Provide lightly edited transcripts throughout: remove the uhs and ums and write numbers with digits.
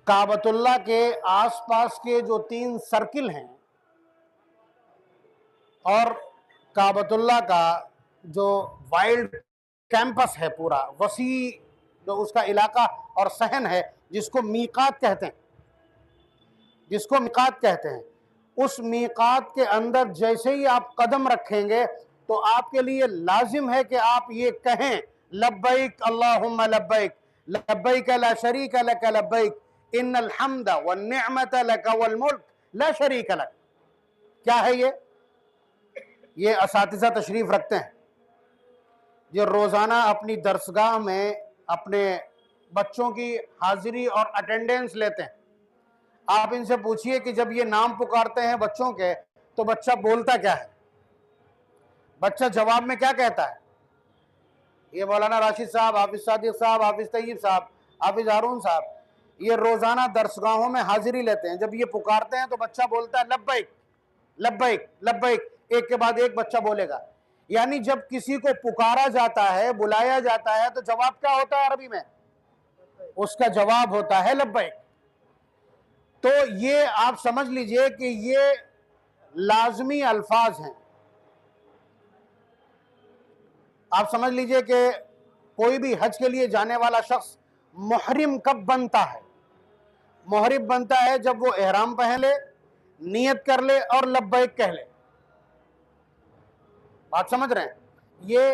काबतुल्लाह के आसपास के जो 3 सर्किल हैं और काबतुल्लाह का जो वाइल्ड कैंपस है, पूरा वसी जो उसका इलाका और सहन है, जिसको मीकात कहते हैं, उस मीकात के अंदर जैसे ही आप कदम रखेंगे तो आपके लिए लाजिम है कि आप ये कहें, लब्बैक अल्लाहुम्मा लब्बैक, लब्बैक ला शरीक लक लब्बैक, इन्नल हम्द वन निअमत लक वल मुल्क ला शरीक लक। क्या है ये असातिज़ा तशरीफ रखते हैं, जो रोज़ाना अपनी दरसगाह में अपने बच्चों की हाजिरी और अटेंडेंस लेते हैं। आप इनसे पूछिए कि जब ये नाम पुकारते हैं बच्चों के, तो बच्चा बोलता क्या है, बच्चा जवाब में क्या कहता है? ये मौलाना राशिद साहब, हाफिज सादिक साहब, हाफिज तैयब साहब, हाफिज हारून साहब, ये रोज़ाना दरसगाहों में हाजिरी लेते हैं। जब ये पुकारते हैं तो बच्चा बोलता है लब्बैक लब्बैक लब्बैक, एक के बाद एक बच्चा बोलेगा। यानी जब किसी को पुकारा जाता है, बुलाया जाता है, तो जवाब क्या होता है अरबी में? उसका जवाब होता है लब्बैक। तो ये आप समझ लीजिए कि ये लाजमी अल्फाज हैं। आप समझ लीजिए कि कोई भी हज के लिए जाने वाला शख्स मुहरिम कब बनता है? मुहरिम बनता है जब वो एहराम पहन ले, नियत कर ले और लब्बैक कह ले। बात समझ रहे हैं? ये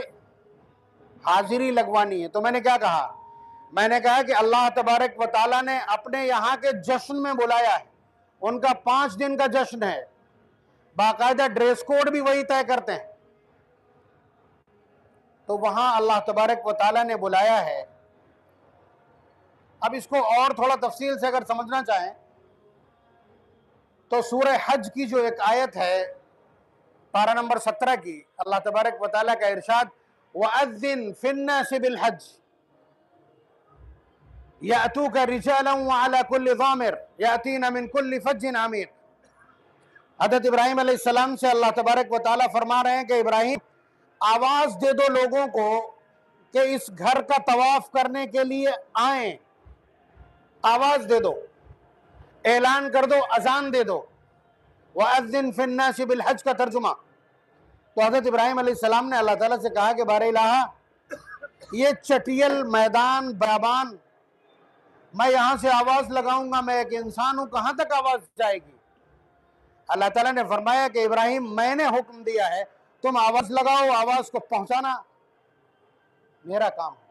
हाजिरी लगवानी है। तो मैंने क्या कहा? मैंने कहा कि अल्लाह तबारक व तआला ने अपने यहाँ के जश्न में बुलाया है। उनका 5 दिन का जश्न है, बाकायदा ड्रेस कोड भी वही तय करते हैं। तो वहां अल्लाह तबारक व तआला ने बुलाया है। अब इसको और थोड़ा तफसील से अगर समझना चाहें तो सूरह हज की जो एक आयत है, पारा नंबर 17 की, अल्लाह तबारक व तआला का इरशाद, वअज़्ज़िन फिन्नासि बिल हज यातूका रिजालन व अला कुल्लि ज़ामिर यातीना मिन कुल्लि फज्जिन अमीर। हज़रत इब्राहीम अलैहिस्सलाम से अल्लाह तबारक व तआला फरमा रहे हैं कि इब्राहीम, आवाज दे दो लोगों को कि इस घर का तवाफ करने के लिए आए, आवाज दे दो, ऐलान कर दो, अजान दे दो। वअज़्ज़िन फिन्नासि बिल हज का तर्जुमा। तो हज़रत इब्राहीम अलैहिस्सलाम ने अल्लाह ताला से कहा कि बारे इलाहा, ये चटियल मैदान बयाबान, मैं यहां से आवाज लगाऊंगा, मैं एक इंसान हूं, कहां तक आवाज जाएगी? अल्लाह ताला ने फरमाया कि इब्राहीम, मैंने हुक्म दिया है, तुम आवाज लगाओ, आवाज को पहुंचाना मेरा काम है।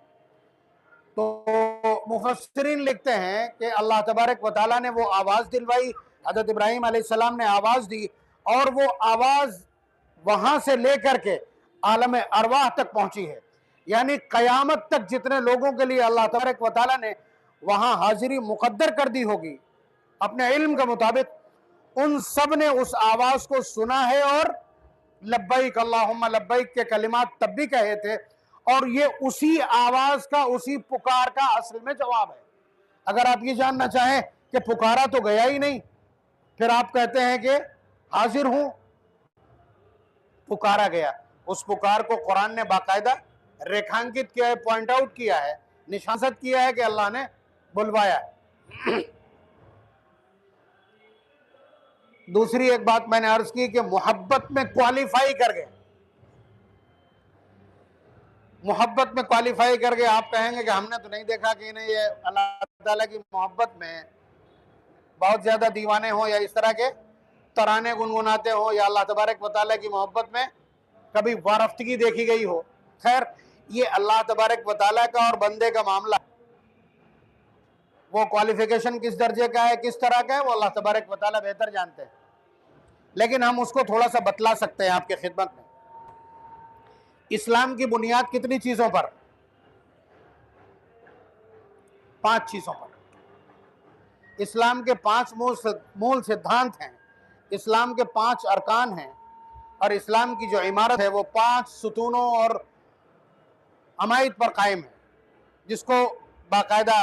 तो मुफस्सिरीन लिखते हैं कि अल्लाह तबारक व तआला ने वो आवाज दिलवाई, हज़रत इब्राहीम अलैहिस्सलाम ने आवाज दी, और वो आवाज वहां से लेकर के आलम अरवाह तक पहुंची है। यानी कयामत तक जितने लोगों के लिए अल्लाह तबारक व तआला ने वहां हाजिरी मुकद्दर कर दी होगी अपने इल्म के मुताबिक, उन सब ने उस आवाज को सुना है और लब्बैक अल्लाहुम्मा लब्बैक के कलिमात तब भी कहे थे। और ये उसी आवाज का, उसी पुकार का असल में जवाब है। अगर आप ये जानना चाहें कि पुकारा तो गया ही नहीं, फिर आप कहते हैं कि हाजिर हूं, पुकारा गया। उस पुकार को कुरान ने बाकायदा रेखांकित किया है, पॉइंट आउट किया है, निशानत किया है कि अल्लाह ने बुलवाया। दूसरी एक बात मैंने अर्ज की कि मोहब्बत में क्वालिफाई कर गए, मोहब्बत में क्वालिफाई कर गए। आप कहेंगे कि हमने तो नहीं देखा कि इन्हें ये अल्लाह ताला की मोहब्बत में बहुत ज्यादा दीवाने हो, या इस तरह के तराने गुनगुनाते हो, या अल्लाह तबारक व तआला की मोहब्बत में कभी वारफ्तगी देखी गई हो। खैर, ये अल्लाह तबारक व तआला का और बंदे का मामला, वो क्वालिफिकेशन किस दर्जे का है, किस तरह का है, वो अल्लाह तबारक व तआला बेहतर जानते हैं। लेकिन हम उसको थोड़ा सा बतला सकते हैं आपके खिदमत में। इस्लाम की बुनियाद कितनी चीजों पर? 5 चीजों पर। इस्लाम के 5 मूल सिद्धांत हैं, इस्लाम के 5 अरकान हैं, और इस्लाम की जो इमारत है वो 5 सुतूनों और अमायद पर कायम है, जिसको बाकायदा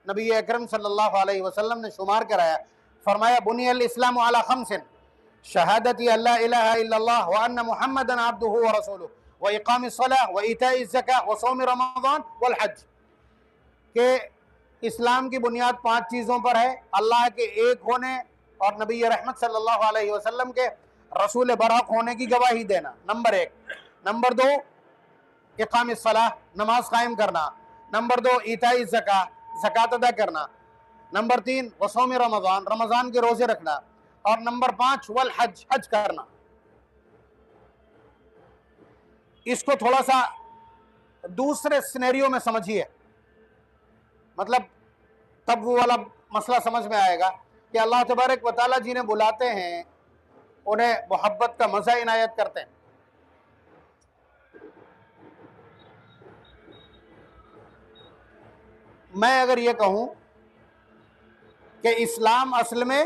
नबी अकरम सल्लल्लाहु अलैहि वसल्लम ने शुमार कराया। फरमाया, बुनियल इस्लाम अला खम्सिन, शहादती अल्ला इलाहा इल्लल्लाह व अन्ना मुहम्मदन अब्दुहु व रसूलुहु व इकामिस सलाह व इताइज ज़कात व सौम रमज़ान वल हज। के इस्लाम की बुनियाद 5 चीज़ों पर है। अल्लाह के एक होने और नबी रहमत सल्लल्लाहु अलैहि वसल्लम के रसूल बरहक होने की गवाही देना, नंबर 1। नंबर 2, इक़ामिस सलाह, नमाज कायम करना। नंबर 2, ईताई ज़का, ज़कात अदा करना। नंबर 3, वसौम रमज़ान, रमज़ान के रोज़े रखना। और नंबर 5, वल हज, हज करना। इसको थोड़ा सा दूसरे सिनेरियो में समझिए, मतलब तब वो वाला मसला समझ में आएगा कि अल्लाह तबारक व तआला जिन्हें बुलाते हैं उन्हें मोहब्बत का मज़ा इनायत करते हैं। मैं अगर ये कहूं कि इस्लाम असल में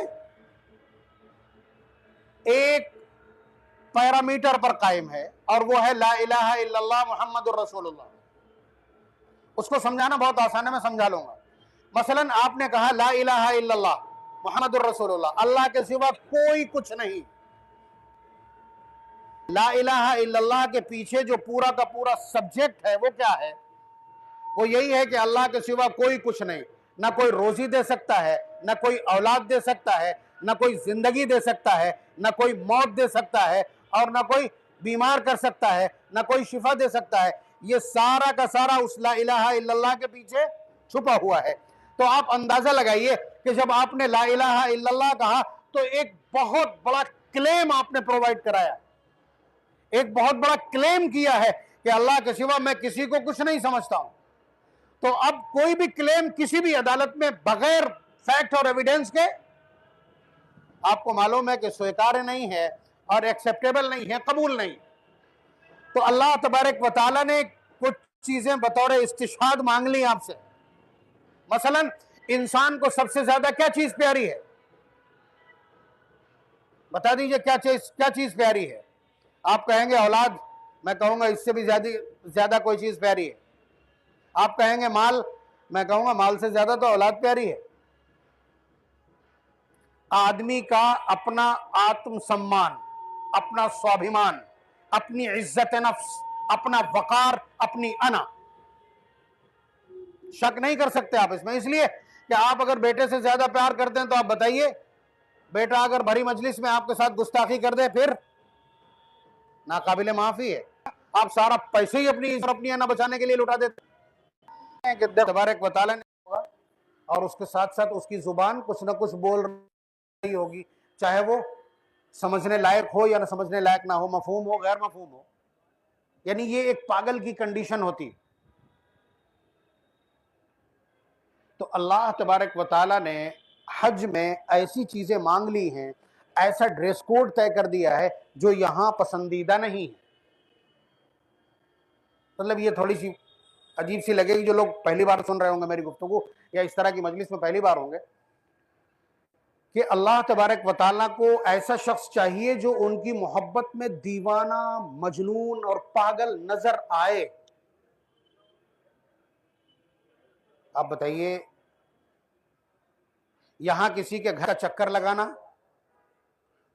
एक पैरामीटर पर कायम है और वो है ला इलाहा इल्लल्लाह मुहम्मदुर रसूलुल्लाह, उसको समझाना बहुत आसान है, मैं समझा लूंगा। मसलन आपने कहा ला इलाहा इल्लल्लाह मुहम्मदुर रसूलुल्लाह, अल्लाह के सिवा कोई कुछ नहीं। ला इलाहा इल्लल्लाह के पीछे जो पूरा का पूरा सब्जेक्ट है वो क्या है? वो यही है कि अल्लाह के सिवा कोई कुछ नहीं, ना कोई रोजी दे सकता है, ना कोई औलाद दे सकता है, ना कोई जिंदगी दे सकता है, ना कोई मौत दे सकता है, और ना कोई बीमार कर सकता है, ना कोई शिफा दे सकता है। ये सारा का सारा उस ला इलाहा इल्लल्लाह के पीछे छुपा हुआ है। तो आप अंदाजा लगाइए कि जब आपने ला इलाहा इल्लल्लाह कहा तो एक बहुत बड़ा क्लेम आपने प्रोवाइड कराया, एक बहुत बड़ा क्लेम किया है कि अल्लाह के सिवा मैं किसी को कुछ नहीं समझता हूं। तो अब कोई भी क्लेम किसी भी अदालत में बगैर फैक्ट और एविडेंस के आपको मालूम है कि स्वीकार्य नहीं है और एक्सेप्टेबल नहीं है, कबूल नहीं। तो अल्लाह तबारक व तआला ने कुछ चीजें बतौर इस्तिशहाद मांग ली आपसे। मसलन इंसान को सबसे ज्यादा क्या चीज प्यारी है? बता दीजिए क्या चीज प्यारी है? आप कहेंगे औलाद, मैं कहूंगा इससे भी ज्यादा कोई चीज प्यारी है। आप कहेंगे माल, मैं कहूंगा माल से ज्यादा तो औलाद प्यारी है। आदमी का अपना आत्मसम्मान, अपना स्वाभिमान, अपनी इज्जत नफ्स, अपना वकार, अपनी अना, शक नहीं कर सकते आप इसमें। इसलिए कि आप अगर बेटे से ज्यादा प्यार करते हैं तो आप बताइए, बेटा अगर भरी मजलिस में आपके साथ गुस्ताखी कर दे फिर नाकाबिले माफी है। आप सारा पैसे ही अपनी अना बचाने के लिए लुटा देते हैं कि तबारक व तआला ने होगा, और उसके साथ साथ उसकी जुबान कुछ ना कुछ बोल रही होगी, चाहे वो समझने लायक हो या ना समझने लायक ना हो, मफहूम हो गैर मफहूम हो। यानी ये एक पागल की कंडीशन होती। तो अल्लाह तबारक व तआला ने हज में ऐसी चीजें मांग ली हैं, ऐसा ड्रेस कोड तय कर दिया है जो यहां पसंदीदा नहीं है। मतलब ये थोड़ी सी अजीब सी लगेगी जो लोग पहली बार सुन रहे होंगे मेरी गुफ्तगू या इस तरह की मजलिस में पहली बार होंगे, कि अल्लाह तबारक व तआला को ऐसा शख्स चाहिए जो उनकी मोहब्बत में दीवाना, मजनून और पागल नजर आए। आप बताइए, यहां किसी के घर का चक्कर लगाना,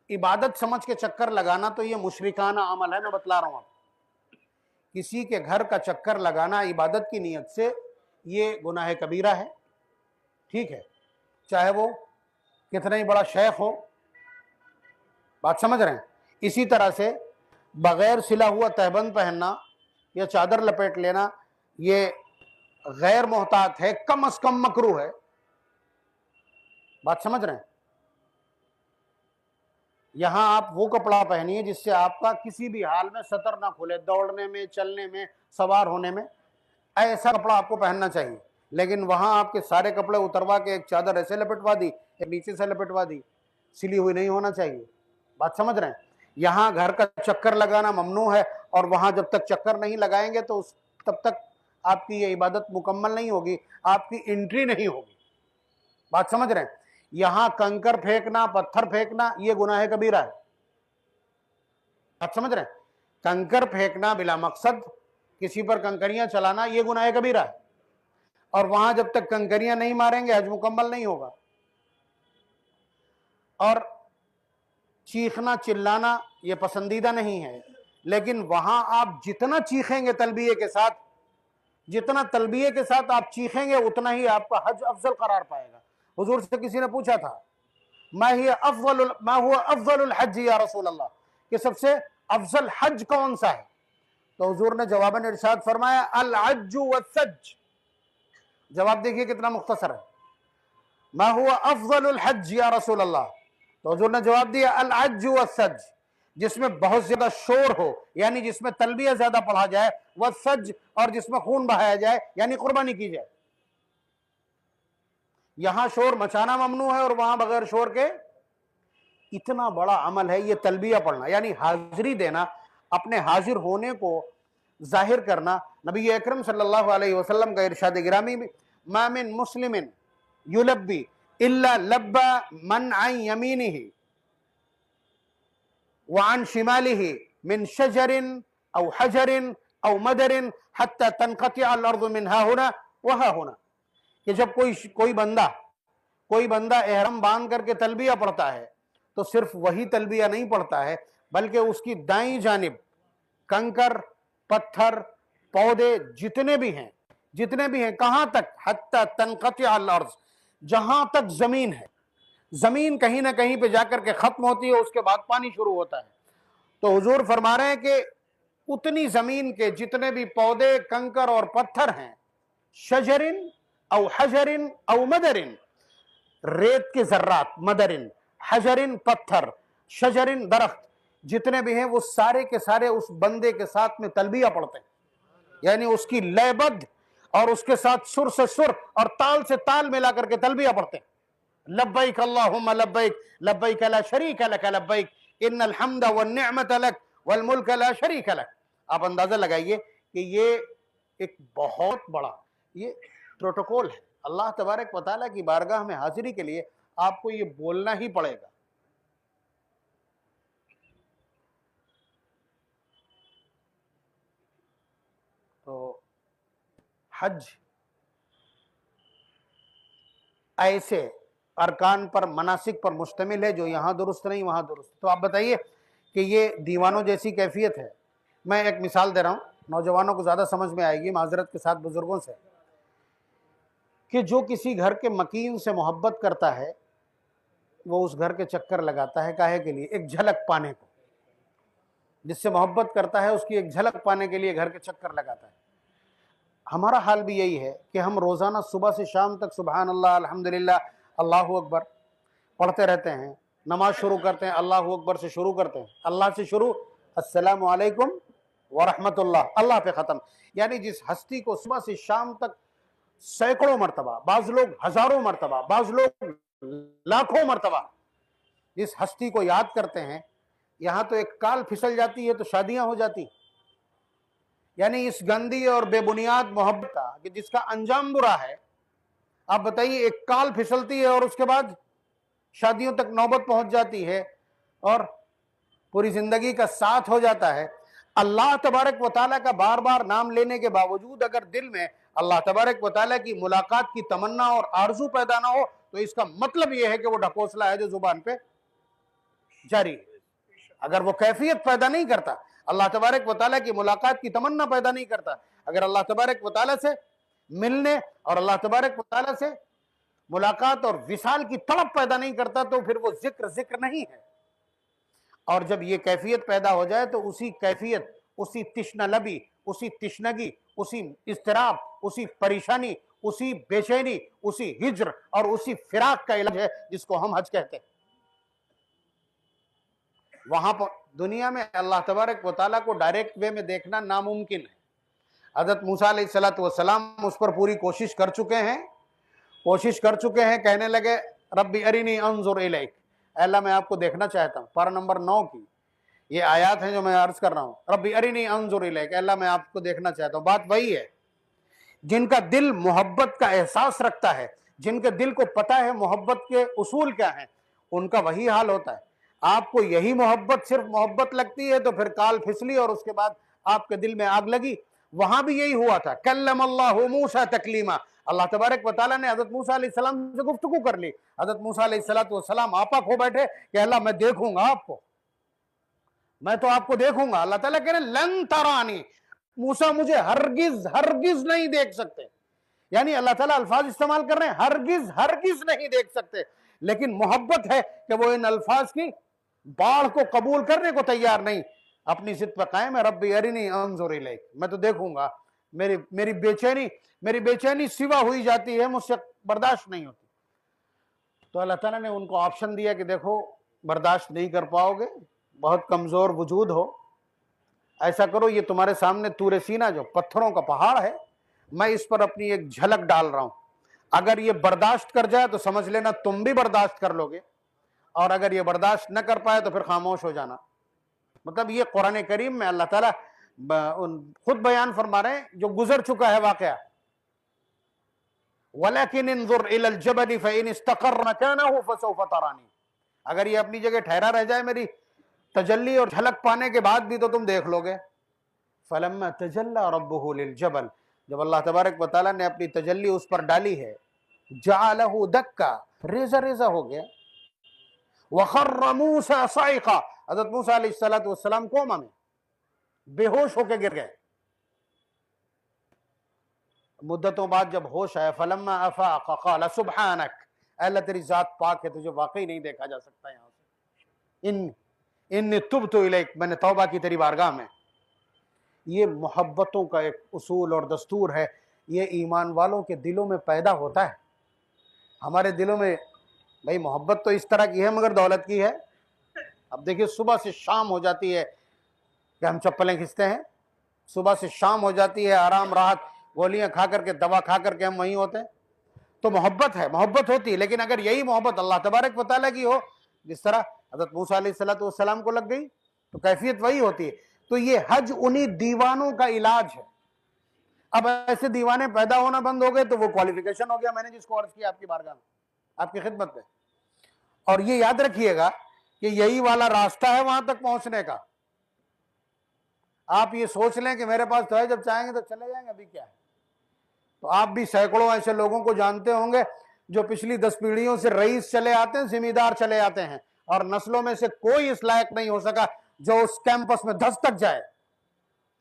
इबादत समझ के चक्कर लगाना, तो ये मुशरिकाना अमल है। मैं बतला रहा हूं आपको, किसी के घर का चक्कर लगाना इबादत की नीयत से, ये गुनाह कबीरा है। ठीक है, चाहे वो कितना ही बड़ा शेख हो। बात समझ रहे हैं? इसी तरह से बगैर सिला हुआ तहबंद पहनना या चादर लपेट लेना, ये गैर मोहतात है, कम अज कम मकरूह है। बात समझ रहे हैं? यहां आप वो कपड़ा पहनिए जिससे आपका किसी भी हाल में सतर ना खुले, दौड़ने में, चलने में, सवार होने में, ऐसा कपड़ा आपको पहनना चाहिए। लेकिन वहां आपके सारे कपड़े उतरवा के एक चादर ऐसे लपेटवा दी, एक नीचे से लपेटवा दी, सिली हुई नहीं होना चाहिए। बात समझ रहे हैं? यहां घर का चक्कर लगाना ममनू है, और वहां जब तक चक्कर नहीं लगाएंगे तो तब तक आपकी ये इबादत मुकम्मल नहीं होगी, आपकी एंट्री नहीं होगी। बात समझ रहे हैं? यहां कंकर फेंकना, पत्थर फेंकना, ये गुनाह कबीरा है। आप समझ रहे हैं? कंकर फेंकना बिला मकसद, किसी पर कंकरियां चलाना, ये गुनाह कबीरा है। और वहां जब तक कंकरियां नहीं मारेंगे हज मुकम्मल नहीं होगा। और चीखना चिल्लाना ये पसंदीदा नहीं है, लेकिन वहां आप जितना चीखेंगे तलबिये के साथ, जितना तलबिये के साथ आप चीखेंगे उतना ही आपका हज अफजल करार पाएगा। हुजूर से किसी ने पूछा था मा हुआ अफजलुल हज या रसूल अल्लाह, कि सबसे अफजल हज कौन सा है? तो हुजूर ने जवाबन इरशाद फरमाया अल हज्जु वस्सज। जवाब देखिए कितना मुख्तसर है, मा हुआ अफजलुल हज या रसूल अल्लाह। तो हुजूर ने जवाब दिया अल हज्जु वस्सज, जिसमें बहुत ज्यादा शोर हो यानी जिसमें तलबिया ज्यादा पढ़ा जाए, वस्सज और जिसमें खून बहाया जाए यानी कुर्बानी की जाए। यहां शोर मचाना ममनू है और वहां बगैर शोर के। इतना बड़ा अमल है ये तलबिया पढ़ना, यानी हाजिरी देना, अपने हाजिर होने को जाहिर करना। नबी अकरम सल्लल्लाहु अलैहि वसल्लम का इरशाद गिरामी में मा मिन मुस्लिमिन युलब्बी इल्ला लब्बा मन अन यमीनिही व अन शिमालिही मिन शजरिन औ हजरिन औ मदरिन हत्ता तनक़तिअ अल अर्दु मिन हाहुना व हाहुना, कि जब कोई बंदा एहरम बांध करके तलबिया पढ़ता है तो सिर्फ वही तलबिया नहीं पढ़ता है, बल्कि उसकी दाईं जानिब कंकर, पत्थर, पौधे जितने भी हैं, कहां तक? हत्ता तनक़तिअ अल अर्ज़, जहां तक जमीन है, जमीन कहीं ना कहीं पे जाकर के खत्म होती है, उसके बाद पानी शुरू होता है। तो हुजूर फरमा रहे हैं कि उतनी जमीन के जितने भी पौधे, कंकर और पत्थर हैं, शजरिन औ हजरिन औ मदरिन, रेत के जर्रात, मदरिन, हजरिन पत्थर, शजरिन दरख्त, जितने भी हैं वो सारे के सारे उस बंदे के साथ में तलबिया पढ़ते हैं, यानी उसकी लयबद्ध और उसके साथ सुर से सुर और ताल से ताल मिला करके तलबिया पढ़ते हैं। लब्बैक अल्लाहुम्मा लब्बैक लब्बैक ला शरीक लक लब्बैक इन्नल हम्द वन निअमत लक वल मुल्क ला शरीक लक। आप अंदाजा लगाइए कि ये एक बहुत बड़ा ये प्रोटोकॉल है। अल्लाह तबारक व तआला की बारगाह में हाजिरी के लिए आपको ये बोलना ही पड़ेगा। तो हज ऐसे अरकान पर, मनासिक पर मुश्तमिल है जो यहाँ दुरुस्त नहीं वहाँ दुरुस्त। तो आप बताइए कि ये दीवानों जैसी कैफियत है। मैं एक मिसाल दे रहा हूँ, नौजवानों को ज़्यादा समझ में आएगी, माजरत के साथ बुजुर्गों से, कि जो किसी घर के मकीन से मोहब्बत करता है वो उस घर के चक्कर लगाता है, काहे के लिए? एक झलक पाने को। जिससे मोहब्बत करता है उसकी एक झलक पाने के लिए घर के चक्कर लगाता है। हमारा हाल भी यही है कि हम रोज़ाना सुबह से शाम तक सुबहान अल्लाह, अल्हम्दुलिल्लाह, अल्लाहु अकबर पढ़ते रहते हैं। नमाज शुरू करते हैं अल्लाहु अकबर से शुरू करते हैं, अल्लाह से शुरू, अस्सलामु अलैकुम व रहमतुल्लाह, अल्लाह पे ख़त्म। यानी जिस हस्ती को सुबह से शाम तक सैकड़ों मरतबा, बाज़ लोग हज़ारों मरतबा, बाज़ लोग लाखों मरतबा जिस हस्ती को याद करते हैं, यहाँ तो एक काल फिसल जाती है तो शादियाँ हो जाती। यानी इस गंदी और बेबुनियाद मोहब्बत का कि जिसका अंजाम बुरा है, आप बताइए, एक काल फिसलती है और उसके बाद शादियों तक नौबत पहुंच जाती है और पूरी जिंदगी का साथ हो जाता है। अल्लाह तबारक व तआला का बार बार नाम लेने के बावजूद अगर दिल में अल्लाह तबारक व तआला की मुलाकात की तमन्ना और आरजू पैदा ना हो, तो इसका मतलब यह है कि वो ढकोसला है जो जुबान पे जारी है। अगर वो कैफियत पैदा नहीं करता, अल्लाह तबारक व तआला की मुलाकात की तमन्ना पैदा नहीं करता, अगर अल्लाह तबारक व तआला से मिलने और अल्लाह तबारक व तआला से मुलाकात और विसाल की तड़प पैदा नहीं करता, तो फिर वो जिक्र नहीं है। और जब ये कैफियत पैदा हो जाए तो उसी कैफियत, उसी तिश्ना लबी, उसी तिश्नगी, उसी इस्तराब, उसी परेशानी, उसी बेचैनी, उसी हिज्र और उसी फिराक का इलाज है जिसको हम हज कहते हैं। वहां पर दुनिया में अल्लाह तबारक व तआला को डायरेक्ट वे में देखना नामुमकिन है। हज़रत मूसा अलैहिस्सलातु वस्सलाम उस पर पूरी कोशिश कर चुके हैं, कहने लगे रब्बी अरिनी अंजुर इलैक, अल्लाह मैं आपको देखना चाहता हूँ। पारा नंबर 9 की ये आयत है जो मैं अर्ज कर रहा हूँ, रब्बी अरिनी अंजुर इलैक, अल्लाह मैं आपको देखना चाहता हूँ। बात वही है, जिनका दिल मोहब्बत का एहसास रखता है, जिनके दिल को पता है मोहब्बत के उसूल क्या हैं, उनका वही हाल होता है। आपको यही मोहब्बत सिर्फ मोहब्बत लगती है तो फिर काल फिसली और उसके बाद आपके दिल में आग लगी। वहां भी यही हुआ था, कल्लमल्लाहु मूसा तकलीमा, अल्लाह तबारक व तआला ने हज़रत मूसा अलैहिस्सलाम से गुफ्तगू कर ली। हज़रत मूसा अलैहिस्सलाम आपा खो बैठे कि अल्लाह मैं देखूंगा आपको, मैं तो आपको देखूंगा। अल्लाह ताला कह रहे लन तरानी, मूसा मुझे हरगिज हरगिज नहीं देख सकते, यानी अल्लाह ताला अल्फाज इस्तेमाल कर रहे हैं, हरगिज हरगिज नहीं देख सकते, लेकिन मोहब्बत है कि वो इन अल्फाज की बाढ़ को कबूल करने को तैयार नहीं, अपनी जिद पर कायम है। रब्बी अरिनी अंजुर इलैक, मैं तो देखूंगा, मेरी मेरी बेचैनी सिवा हुई जाती है, मुझसे बर्दाश्त नहीं होती। तो अल्लाह ताला ने उनको ऑप्शन दिया कि देखो बर्दाश्त नहीं कर पाओगे, बहुत कमजोर वजूद हो, ऐसा करो, ये तुम्हारे सामने तूरे सीना जो पत्थरों का पहाड़ है, मैं इस पर अपनी एक झलक डाल रहा हूं, अगर ये बर्दाश्त कर जाए तो समझ लेना तुम भी बर्दाश्त कर लोगे, और अगर ये बर्दाश्त न कर पाए तो फिर खामोश हो जाना। मतलब ये कुरान करीम में अल्लाह ताला खुद बयान फरमा रहे हैं जो गुजर चुका है वाकया। वलकिन इंजुर इलल जबल फइन इस्तकर मकानहु फसौफ तरानी, अगर ये अपनी जगह ठहरा रह जाए मेरी तजल्ली और झलक पाने के बाद भी तो तुम देख लोगे। फलम्मा तजल्ला रब्बुहु लिल जबल, जब अल्लाह तबारक व तआला ने अपनी तजल्ली उस पर डाली है, जअलहु दक्का, रेजा रेजा हो गया। वखर्र मूसा साइका, हज़रत मूसा अलैहिस्सलातु वस्सलाम कोमा में बेहोश होकर गिर गए। मुद्दतों बाद जब होश आया, फलम्मा अफाक़ क़ाल सुब्हानक, अल्लाह तेरी जात पाक है, तुझे वाकई नहीं देखा जा सकता यहाँ से, इन्नी तुब्तु इलैक, मैंने तौबा की तेरी बारगाह में। ये मोहब्बतों का एक उसूल और दस्तूर है, ये ईमान वालों के दिलों में पैदा होता है। हमारे दिलों में भाई मोहब्बत तो इस तरह की है मगर दौलत की है। अब देखिए सुबह से शाम हो जाती है कि हम चप्पलें खींचते हैं, सुबह से शाम हो जाती है आराम राहत गोलियां खा करके, दवा खा करके हम वहीं होते हैं, तो मोहब्बत है, मोहब्बत होती है। लेकिन अगर यही मोहब्बत अल्लाह तबारक व तआला की हो, जिस तरह हज़रत मूसा अलैहिस्सलातु वस्सलाम को लग गई, तो कैफियत वही होती है। तो ये हज उन्हीं दीवानों का इलाज है। अब ऐसे दीवाने पैदा होना बंद हो गए तो वो क्वालिफिकेशन हो गया, मैंने जिसको अर्ज किया आपकी बारगाह में, आपकी खिदमत में। और ये याद रखिएगा कि यही वाला रास्ता है वहां तक पहुंचने का। आप ये सोच लें कि मेरे पास तो है, जब चाहेंगे तो चले जाएंगे, अभी क्या है। तो आप भी सैकड़ों ऐसे लोगों को जानते होंगे जो पिछली 10 पीढ़ियों से रईस चले आते हैं, जिम्मेदार चले आते हैं, और नस्लों में से कोई इस लायक नहीं हो सका जो उस कैंपस में दस्तक जाए,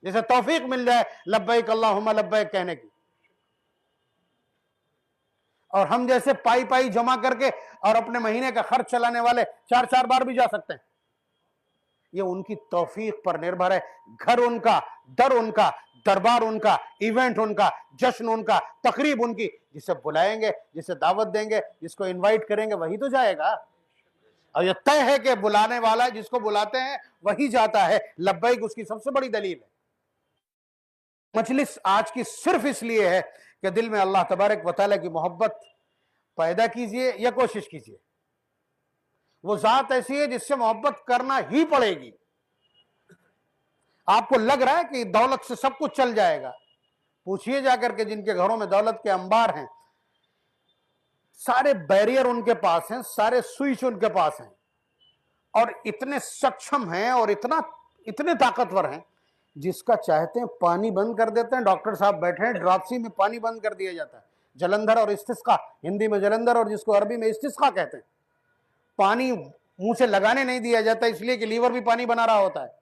जिसे तौफीक मिल जाए लब्बैक अल्लाहुम्मा लब्बैक कहने की। और हम जैसे पाई पाई जमा करके और अपने महीने का खर्च चलाने वाले 4-4 बार भी जा सकते हैं। ये उनकी तौफीक पर निर्भर है। घर उनका, दर उनका, दरबार उनका, इवेंट उनका, जश्न उनका, तकरीब उनकी। जिसे बुलाएंगे, जिसे दावत देंगे, जिसको इनवाइट करेंगे वही तो जाएगा। और ये तय है कि बुलाने वाला जिसको बुलाते हैं वही जाता है। लब्बैक उसकी सबसे बड़ी दलील है। मजलिस आज की सिर्फ इसलिए है कि दिल में अल्लाह तबारक व तआला की मोहब्बत पैदा कीजिए या कोशिश कीजिए। वो जात ऐसी है जिससे मोहब्बत करना ही पड़ेगी। आपको लग रहा है कि दौलत से सब कुछ चल जाएगा, पूछिए जाकर के जिनके घरों में दौलत के अंबार हैं, सारे बैरियर उनके पास हैं, सारे स्विच उनके पास हैं, और इतने सक्षम हैं और इतने ताकतवर हैं, जिसका चाहते हैं पानी बंद कर देते हैं। डॉक्टर साहब बैठे हैं, ड्रॉपसी में पानी बंद कर दिया जाता है। जलंधर और इस्तिस्का, हिंदी में जलंधर और जिसको अरबी में इस्तिस्का कहते हैं। पानी मुंह से लगाने नहीं दिया जाता, इसलिए कि लीवर भी पानी बना रहा होता है।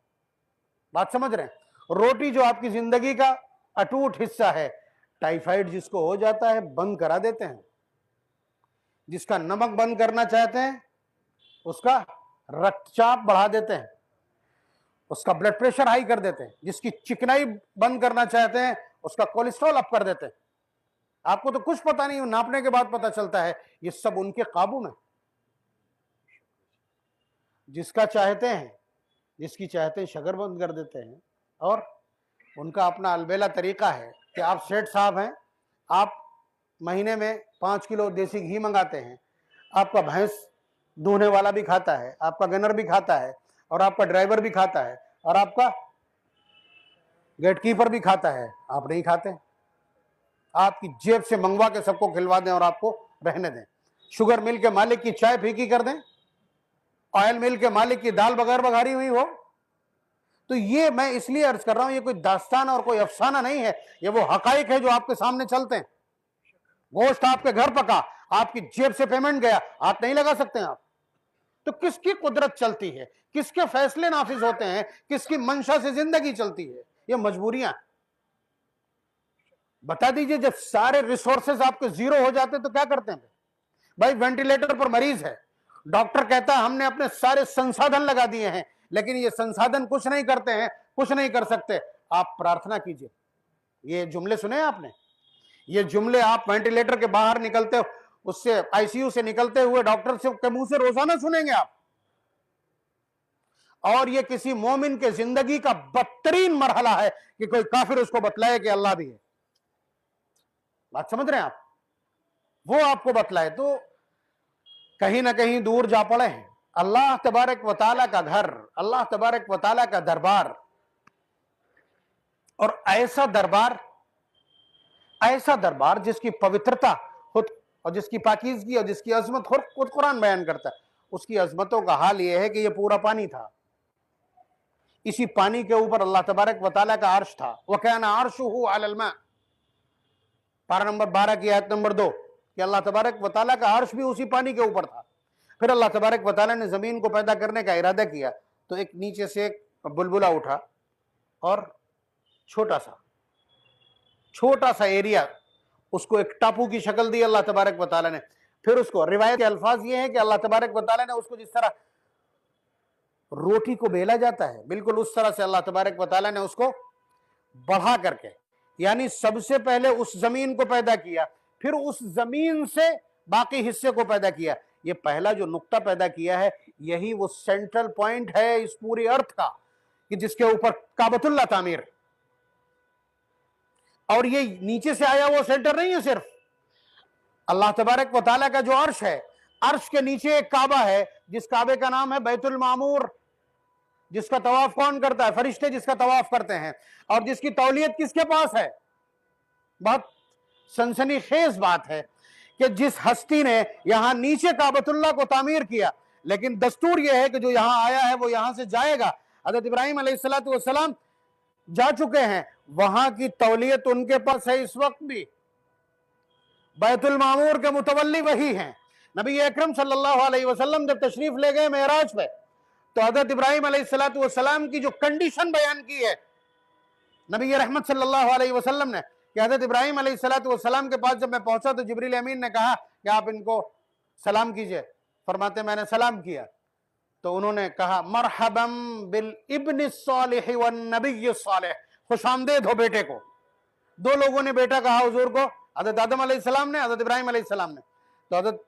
बात समझ रहे हैं। रोटी जो आपकी जिंदगी का अटूट हिस्सा है, टाइफाइड जिसको हो जाता है बंद करा देते हैं। जिसका नमक बंद करना चाहते हैं उसका रक्तचाप बढ़ा देते हैं, उसका ब्लड प्रेशर हाई कर देते हैं। जिसकी चिकनाई बंद करना चाहते हैं उसका कोलेस्ट्रॉल अप कर देते हैं। आपको तो कुछ पता नहीं, नापने के बाद पता चलता है। ये सब उनके काबू में। जिसका चाहते हैं, जिसकी चाहते हैं शक्कर बंद कर देते हैं। और उनका अपना अलबेला तरीका है कि आप सेठ साहब हैं, आप महीने में 5 किलो देसी घी मंगाते हैं, आपका भैंस दूहने वाला भी खाता है, आपका गनर भी खाता है, और आपका ड्राइवर भी खाता है, और आपका गेटकीपर भी खाता है। आप नहीं खाते। आपकी जेब से मंगवा के सबको खिलवा दें और आपको रहने दें। शुगर मिल के मालिक की चाय फीकी कर दें, ऑयल मिल के मालिक की दाल बगैर बघारी हुई हो। तो ये मैं इसलिए अर्ज कर रहा हूं, ये कोई दास्तान और कोई अफसाना नहीं है, ये वो हकाइक है जो आपके सामने चलते हैं। गोश्त आपके घर पका, आपकी जेब से पेमेंट गया, हाथ नहीं लगा सकते हैं आप। तो किसकी कुदरत चलती है, किसके फैसले नाफिज होते हैं, किसकी मंशा से जिंदगी चलती है? ये मजबूरियां। बता दीजिए, जब सारे रिसोर्सेज आपके जीरो हो जाते तो क्या करते हैं भाई? वेंटिलेटर पर मरीज है, डॉक्टर कहता है हमने अपने सारे संसाधन लगा दिए हैं, लेकिन ये संसाधन कुछ नहीं करते हैं, कुछ नहीं कर सकते। आप प्रार्थना कीजिए। ये जुमले सुने आपने? ये जुमले आप वेंटिलेटर के बाहर निकलते हो, उससे आईसीयू से निकलते हुए डॉक्टर से के मुंह से रोजाना सुनेंगे आप। और ये किसी मोमिन के जिंदगी का बदतरीन मरहला है कि कोई काफिर उसको बतलाए कि अल्लाह भी है। बात समझ रहे हैं आप? वो आपको बतलाए तो कहीं ना कहीं दूर जा पड़े हैं। अल्लाह तबारक व तआला का घर, अल्लाह तबारक व तआला का दरबार, और ऐसा दरबार जिसकी पवित्रता खुद और जिसकी पाकीज़गी और जिसकी अजमत खुद कुरान बयान करता है। उसकी अजमतों का हाल यह है कि यह पूरा पानी था, इसी पानी के ऊपर अल्लाह तबारक व तआला का अर्श था। व काना अर्शुहु अलल मा, पारा नंबर 12 की आयत नंबर 2, कि अल्लाह तबारक व तआला का अर्श भी उसी पानी के ऊपर था। फिर अल्लाह तबारक व तआला ने जमीन को पैदा करने का इरादा किया तो एक नीचे से एक बुलबुला उठा और छोटा सा एरिया, उसको एक टापू की शक्ल दी अल्लाह तबारक व तआला ने। फिर उसको, रिवायत के अल्फाज ये है कि अल्लाह तबारक व तआला ने उसको जिस तरह रोटी को बेला जाता है, बिल्कुल उस तरह से अल्लाह तबारक व तआला ने उसको बढ़ा करके, यानी सबसे पहले उस जमीन को पैदा किया, फिर उस जमीन से बाकी हिस्से को पैदा किया। ये पहला जो नुक्ता पैदा किया है, यही वो सेंट्रल पॉइंट है इस पूरी अर्थ का, कि जिसके ऊपर काबतुल्लाह तामीर। और ये नीचे से आया वो सेंटर नहीं है, सिर्फ अल्लाह तबारक व तआला का जो अर्श है, अर्श के नीचे एक काबा है, जिस काबे का नाम है बैतुल मामूर, जिसका तवाफ कौन करता है? फरिश्ते जिसका तवाफ करते हैं। और जिसकी तौलियत किसके पास है? बहुत सनसनीखेज बात है कि जिस हस्ती ने यहां नीचे काबतुल्लाह को तामीर किया, लेकिन दस्तूर यह है कि जो यहां आया है वो यहां से जाएगा। हजरत इब्राहिम अलैहिस्सलातु वस्सलाम जा चुके हैं, वहां की तौलियत उनके पास है इस वक्त भी। बैतुल मामूर के मुतवल्ली वही हैं। नबी अकरम सल्लल्लाहु अलैहि वसल्लम जब तशरीफ ले गए मेराज पे, तो हजरत इब्राहिम अलैहिस्सलातु वस्सलाम की जो कंडीशन बयान की है नबी रहमत सल्लल्लाहु अलैहि वसल्लम ने, कि हजरत इब्राहिम अलैहिस्सलातु वस्सलाम के पास जब मैं पहुंचा तो जिब्रील अमीन ने कहा कि आप इनको सलाम कीजिए। फरमाते मैंने सलाम किया तो उन्होंने कहा मरहबम बिल इब्न सालिह वन नबी सालिह, खुशामदेद हो बेटे को। दो लोगों ने बेटा कहा हुजूर को, हजरत आदम अलैहिस्सलाम ने, हजरत इब्राहिम अलैहिस्सलाम ने। तो हजरत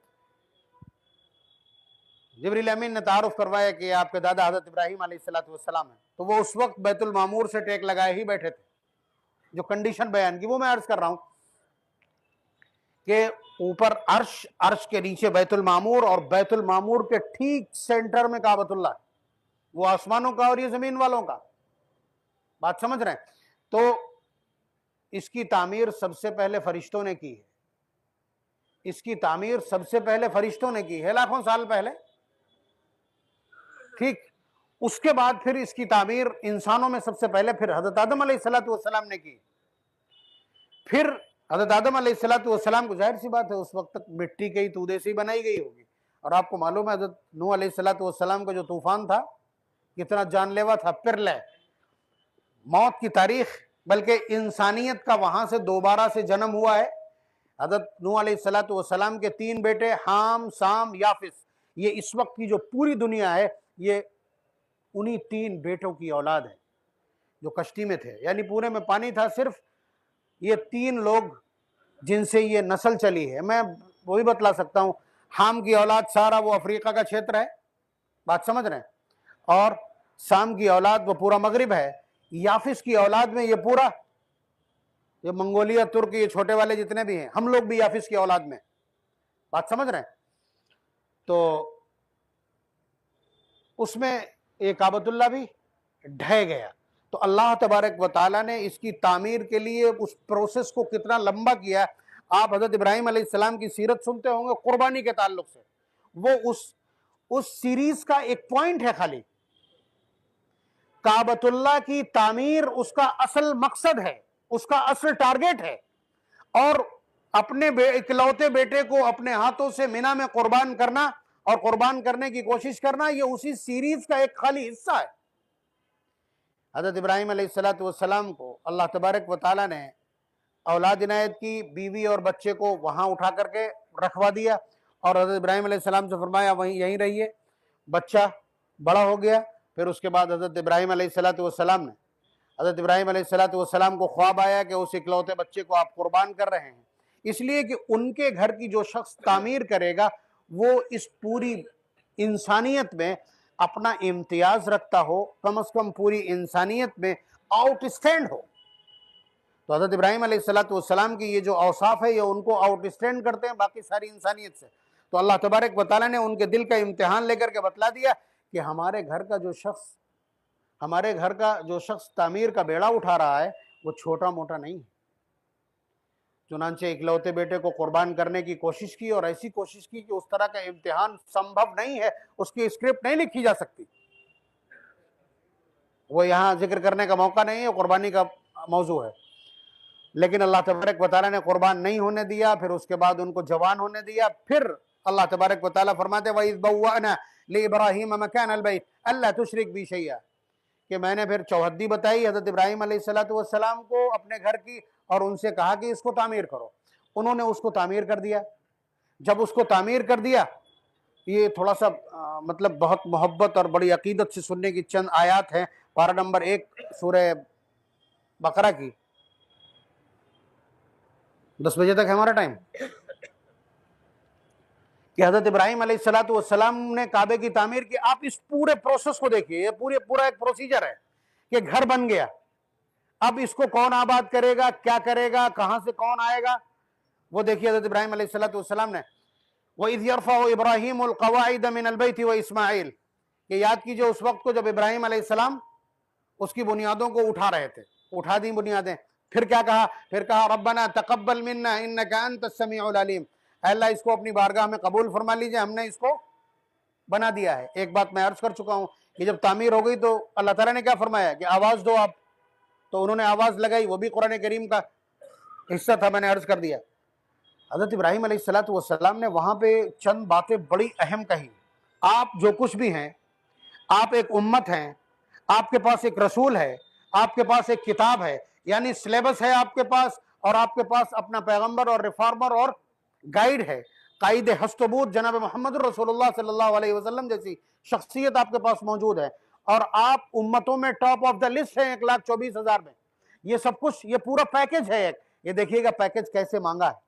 जिब्रील अमीन ने तारुफ करवाया कि आपके दादा हजरत इब्राहिम अलैहिस्सलाम है। तो वो उस वक्त बैतुल मामूर से टेक लगाए ही बैठे थे। जो कंडीशन बयान की वो मैं अर्ज कर रहा हूं कि ऊपर अर्श, अर्श के नीचे बैतुल मामूर, और बैतुल मामूर के ठीक सेंटर में काबतुल्लाह, वो आसमानों का और ये जमीन वालों का। बात समझ रहे हैं? तो इसकी तामीर सबसे पहले फरिश्तों ने की है। इसकी तामीर सबसे पहले फरिश्तों ने की है, लाखों साल पहले। ठीक, उसके बाद फिर इसकी तामीर इंसानों में सबसे पहले फिर हजरत आदम अलैहिस्सलातु वस्सलाम ने की। फिर हजरत आदम अलैहिस्सलातु वस्सलाम को, जाहिर सी बात है, उस वक्त तक मिट्टी के ही तूदे से ही बनाई गई होगी। और आपको मालूम है हजरत नूह अलैहिस्सलातु वस्सलाम का जो तूफान था कितना जानलेवा था, पिरलय, मौत की तारीख, बल्कि इंसानियत का वहां से दोबारा से जन्म हुआ है। हजरत नूह अलैहिस्सलातु वस्सलाम के 3 बेटे हाम, साम, याफिस, ये इस वक्त की जो पूरी दुनिया है ये उन्हीं 3 बेटों की औलाद है जो कश्ती में थे। यानी पूरे में पानी था, सिर्फ ये 3 लोग जिनसे ये नस्ल चली है। मैं वही बतला सकता हूँ, हाम की औलाद सारा वो अफ्रीका का क्षेत्र है, बात समझ रहे हैं, और साम की औलाद वो पूरा मगरिब है। याफिस की औलाद में ये पूरा, ये मंगोलिया, तुर्क, ये छोटे वाले जितने भी हैं, हम लोग भी याफिस की औलाद में, बात समझ रहे हैं। तो उसमें एक काबतुल्लाह भी ढह गया। तो अल्लाह तबारक व तआला ने इसकी तामीर के लिए उस प्रोसेस को कितना लंबा किया। आप हजरत इब्राहिम अलैहिस्सलाम की सीरत सुनते होंगे कुर्बानी के ताल्लुक से, वो उस सीरीज का एक पॉइंट है खाली। काबतुल्लाह की तामीर उसका असल मकसद है, उसका असल टारगेट है। और अपने इकलौते बेटे को अपने हाथों से मिना में कुर्बान करना और कुर्बान करने की कोशिश करना, ये उसी सीरीज का एक खाली हिस्सा है। हजरत इब्राहिम अलैहिस्सलातु वस्सलाम को अल्लाह तबारक व तआला ने औलाद इनायत की, बीवी और बच्चे को वहां उठा करके रखवा दिया और हजरत इब्राहिम अलैहिस्सलाम से फरमाया वहीं यहीं रहिए। बच्चा बड़ा हो गया। फिर उसके बाद हजरत इब्राहिम अलैहिस्सलाम ने, हजरत इब्राहिम अलैहिस्सलाम को ख्वाब आया कि उस इकलौते बच्चे को आप कुर्बान कर रहे हैं, इसलिए कि उनके घर की जो शख्स तामीर करेगा वो इस पूरी इंसानियत में अपना इम्तियाज रखता हो, कम से कम पूरी इंसानियत में आउटस्टैंड हो। तो हजरत इब्राहिम अलैहिस्सलाम की ये जो औसाफ है ये उनको आउटस्टैंड करते हैं बाकी सारी इंसानियत से। तो अल्लाह तबारक व तआला ने उनके दिल का इम्तिहान लेकर के बतला दिया कि हमारे घर का जो शख्स तामीर का बेड़ा उठा रहा है वो छोटा मोटा नहीं है। चुनांचे इकलौते बेटे को कुर्बान करने की कोशिश की और ऐसी कोशिश की कि उस तरह का इम्तिहान संभव नहीं है, उसकी स्क्रिप्ट नहीं लिखी जा सकती। वो यहाँ जिक्र करने का मौका नहीं है, कुर्बानी का मौजू है। लेकिन अल्लाह तबारक व तआला ने कुर्बान नहीं होने दिया, फिर उसके बाद उनको जवान होने दिया। फिर अल्लाह तबारक व तआला फरमाते वइज़ बव्वअना लिइब्राहीम मकानल बैत अल्ला तुशरिक बी शैया, कि मैंने फिर चौहद्दी बताई हजरत इब्राहिम अलैहिस्सलाम को अपने घर की और उनसे कहा कि इसको तामीर करो। उन्होंने उसको तामीर कर दिया। जब उसको तामीर कर दिया, ये थोड़ा सा मतलब बहुत मोहब्बत और बड़ी अकीदत से सुनने की चंद आयात हैं। पारा नंबर 1 सूरह बकरा की। 10 बजे तक है हमारा टाइम। कि हजरत इब्राहिम अलैहिस्सलाम ने काबे की तामीर की। आप इस पूरे प्रोसेस को देखिए, ये पूरा एक प्रोसीजर है कि घर बन गया, अब इसको कौन आबाद करेगा, क्या करेगा, कहां से कौन आएगा, वो देखिए हजरत इब्राहिम अलैहिस्सलाम ने वइज़ यरफ़अु इब्राहीमुल क़वाइद मिनल बैति व इस्माईल, ये याद कीजिए उस वक्त को जब इब्राहिम अलैहिस्सलाम उसकी बुनियादों को उठा रहे थे, उठा दी बुनियादें। फिर क्या कहा? फिर कहा रब्बना तक़ब्बल मिन्ना इन्नका अंतस समीउल अलीम, अल्लाह इसको अपनी बारगाह में कबूल फरमा लीजिए, हमने इसको बना दिया है। एक बात मैं अर्ज कर चुका हूं कि जब तामीर हो गई तो अल्लाह ताला ने क्या फरमाया कि आवाज दो आप, तो उन्होंने आवाज लगाई, वो भी कुरान करीम का हिस्सा था, मैंने अर्ज कर दिया। हजरत इब्राहिम अलैहिस्सलाम ने वहां पे चंद बातें बड़ी अहम कही। आप जो कुछ भी हैं, आप एक उम्मत हैं, आपके पास एक रसूल है, आपके पास एक किताब है, यानी सिलेबस है आपके पास, और आपके पास अपना पैगंबर और रिफॉर्मर और गाइड है, कायदे हस्तबूत जनाब मोहम्मद रसूलुल्लाह सल्लल्लाहु अलैहि वसल्लम जैसी शख्सियत आपके पास मौजूद है, और आप उम्मतों में टॉप ऑफ द लिस्ट है 1,24,000 में। ये सब कुछ, ये पूरा पैकेज है। ये देखिएगा पैकेज कैसे मांगा है।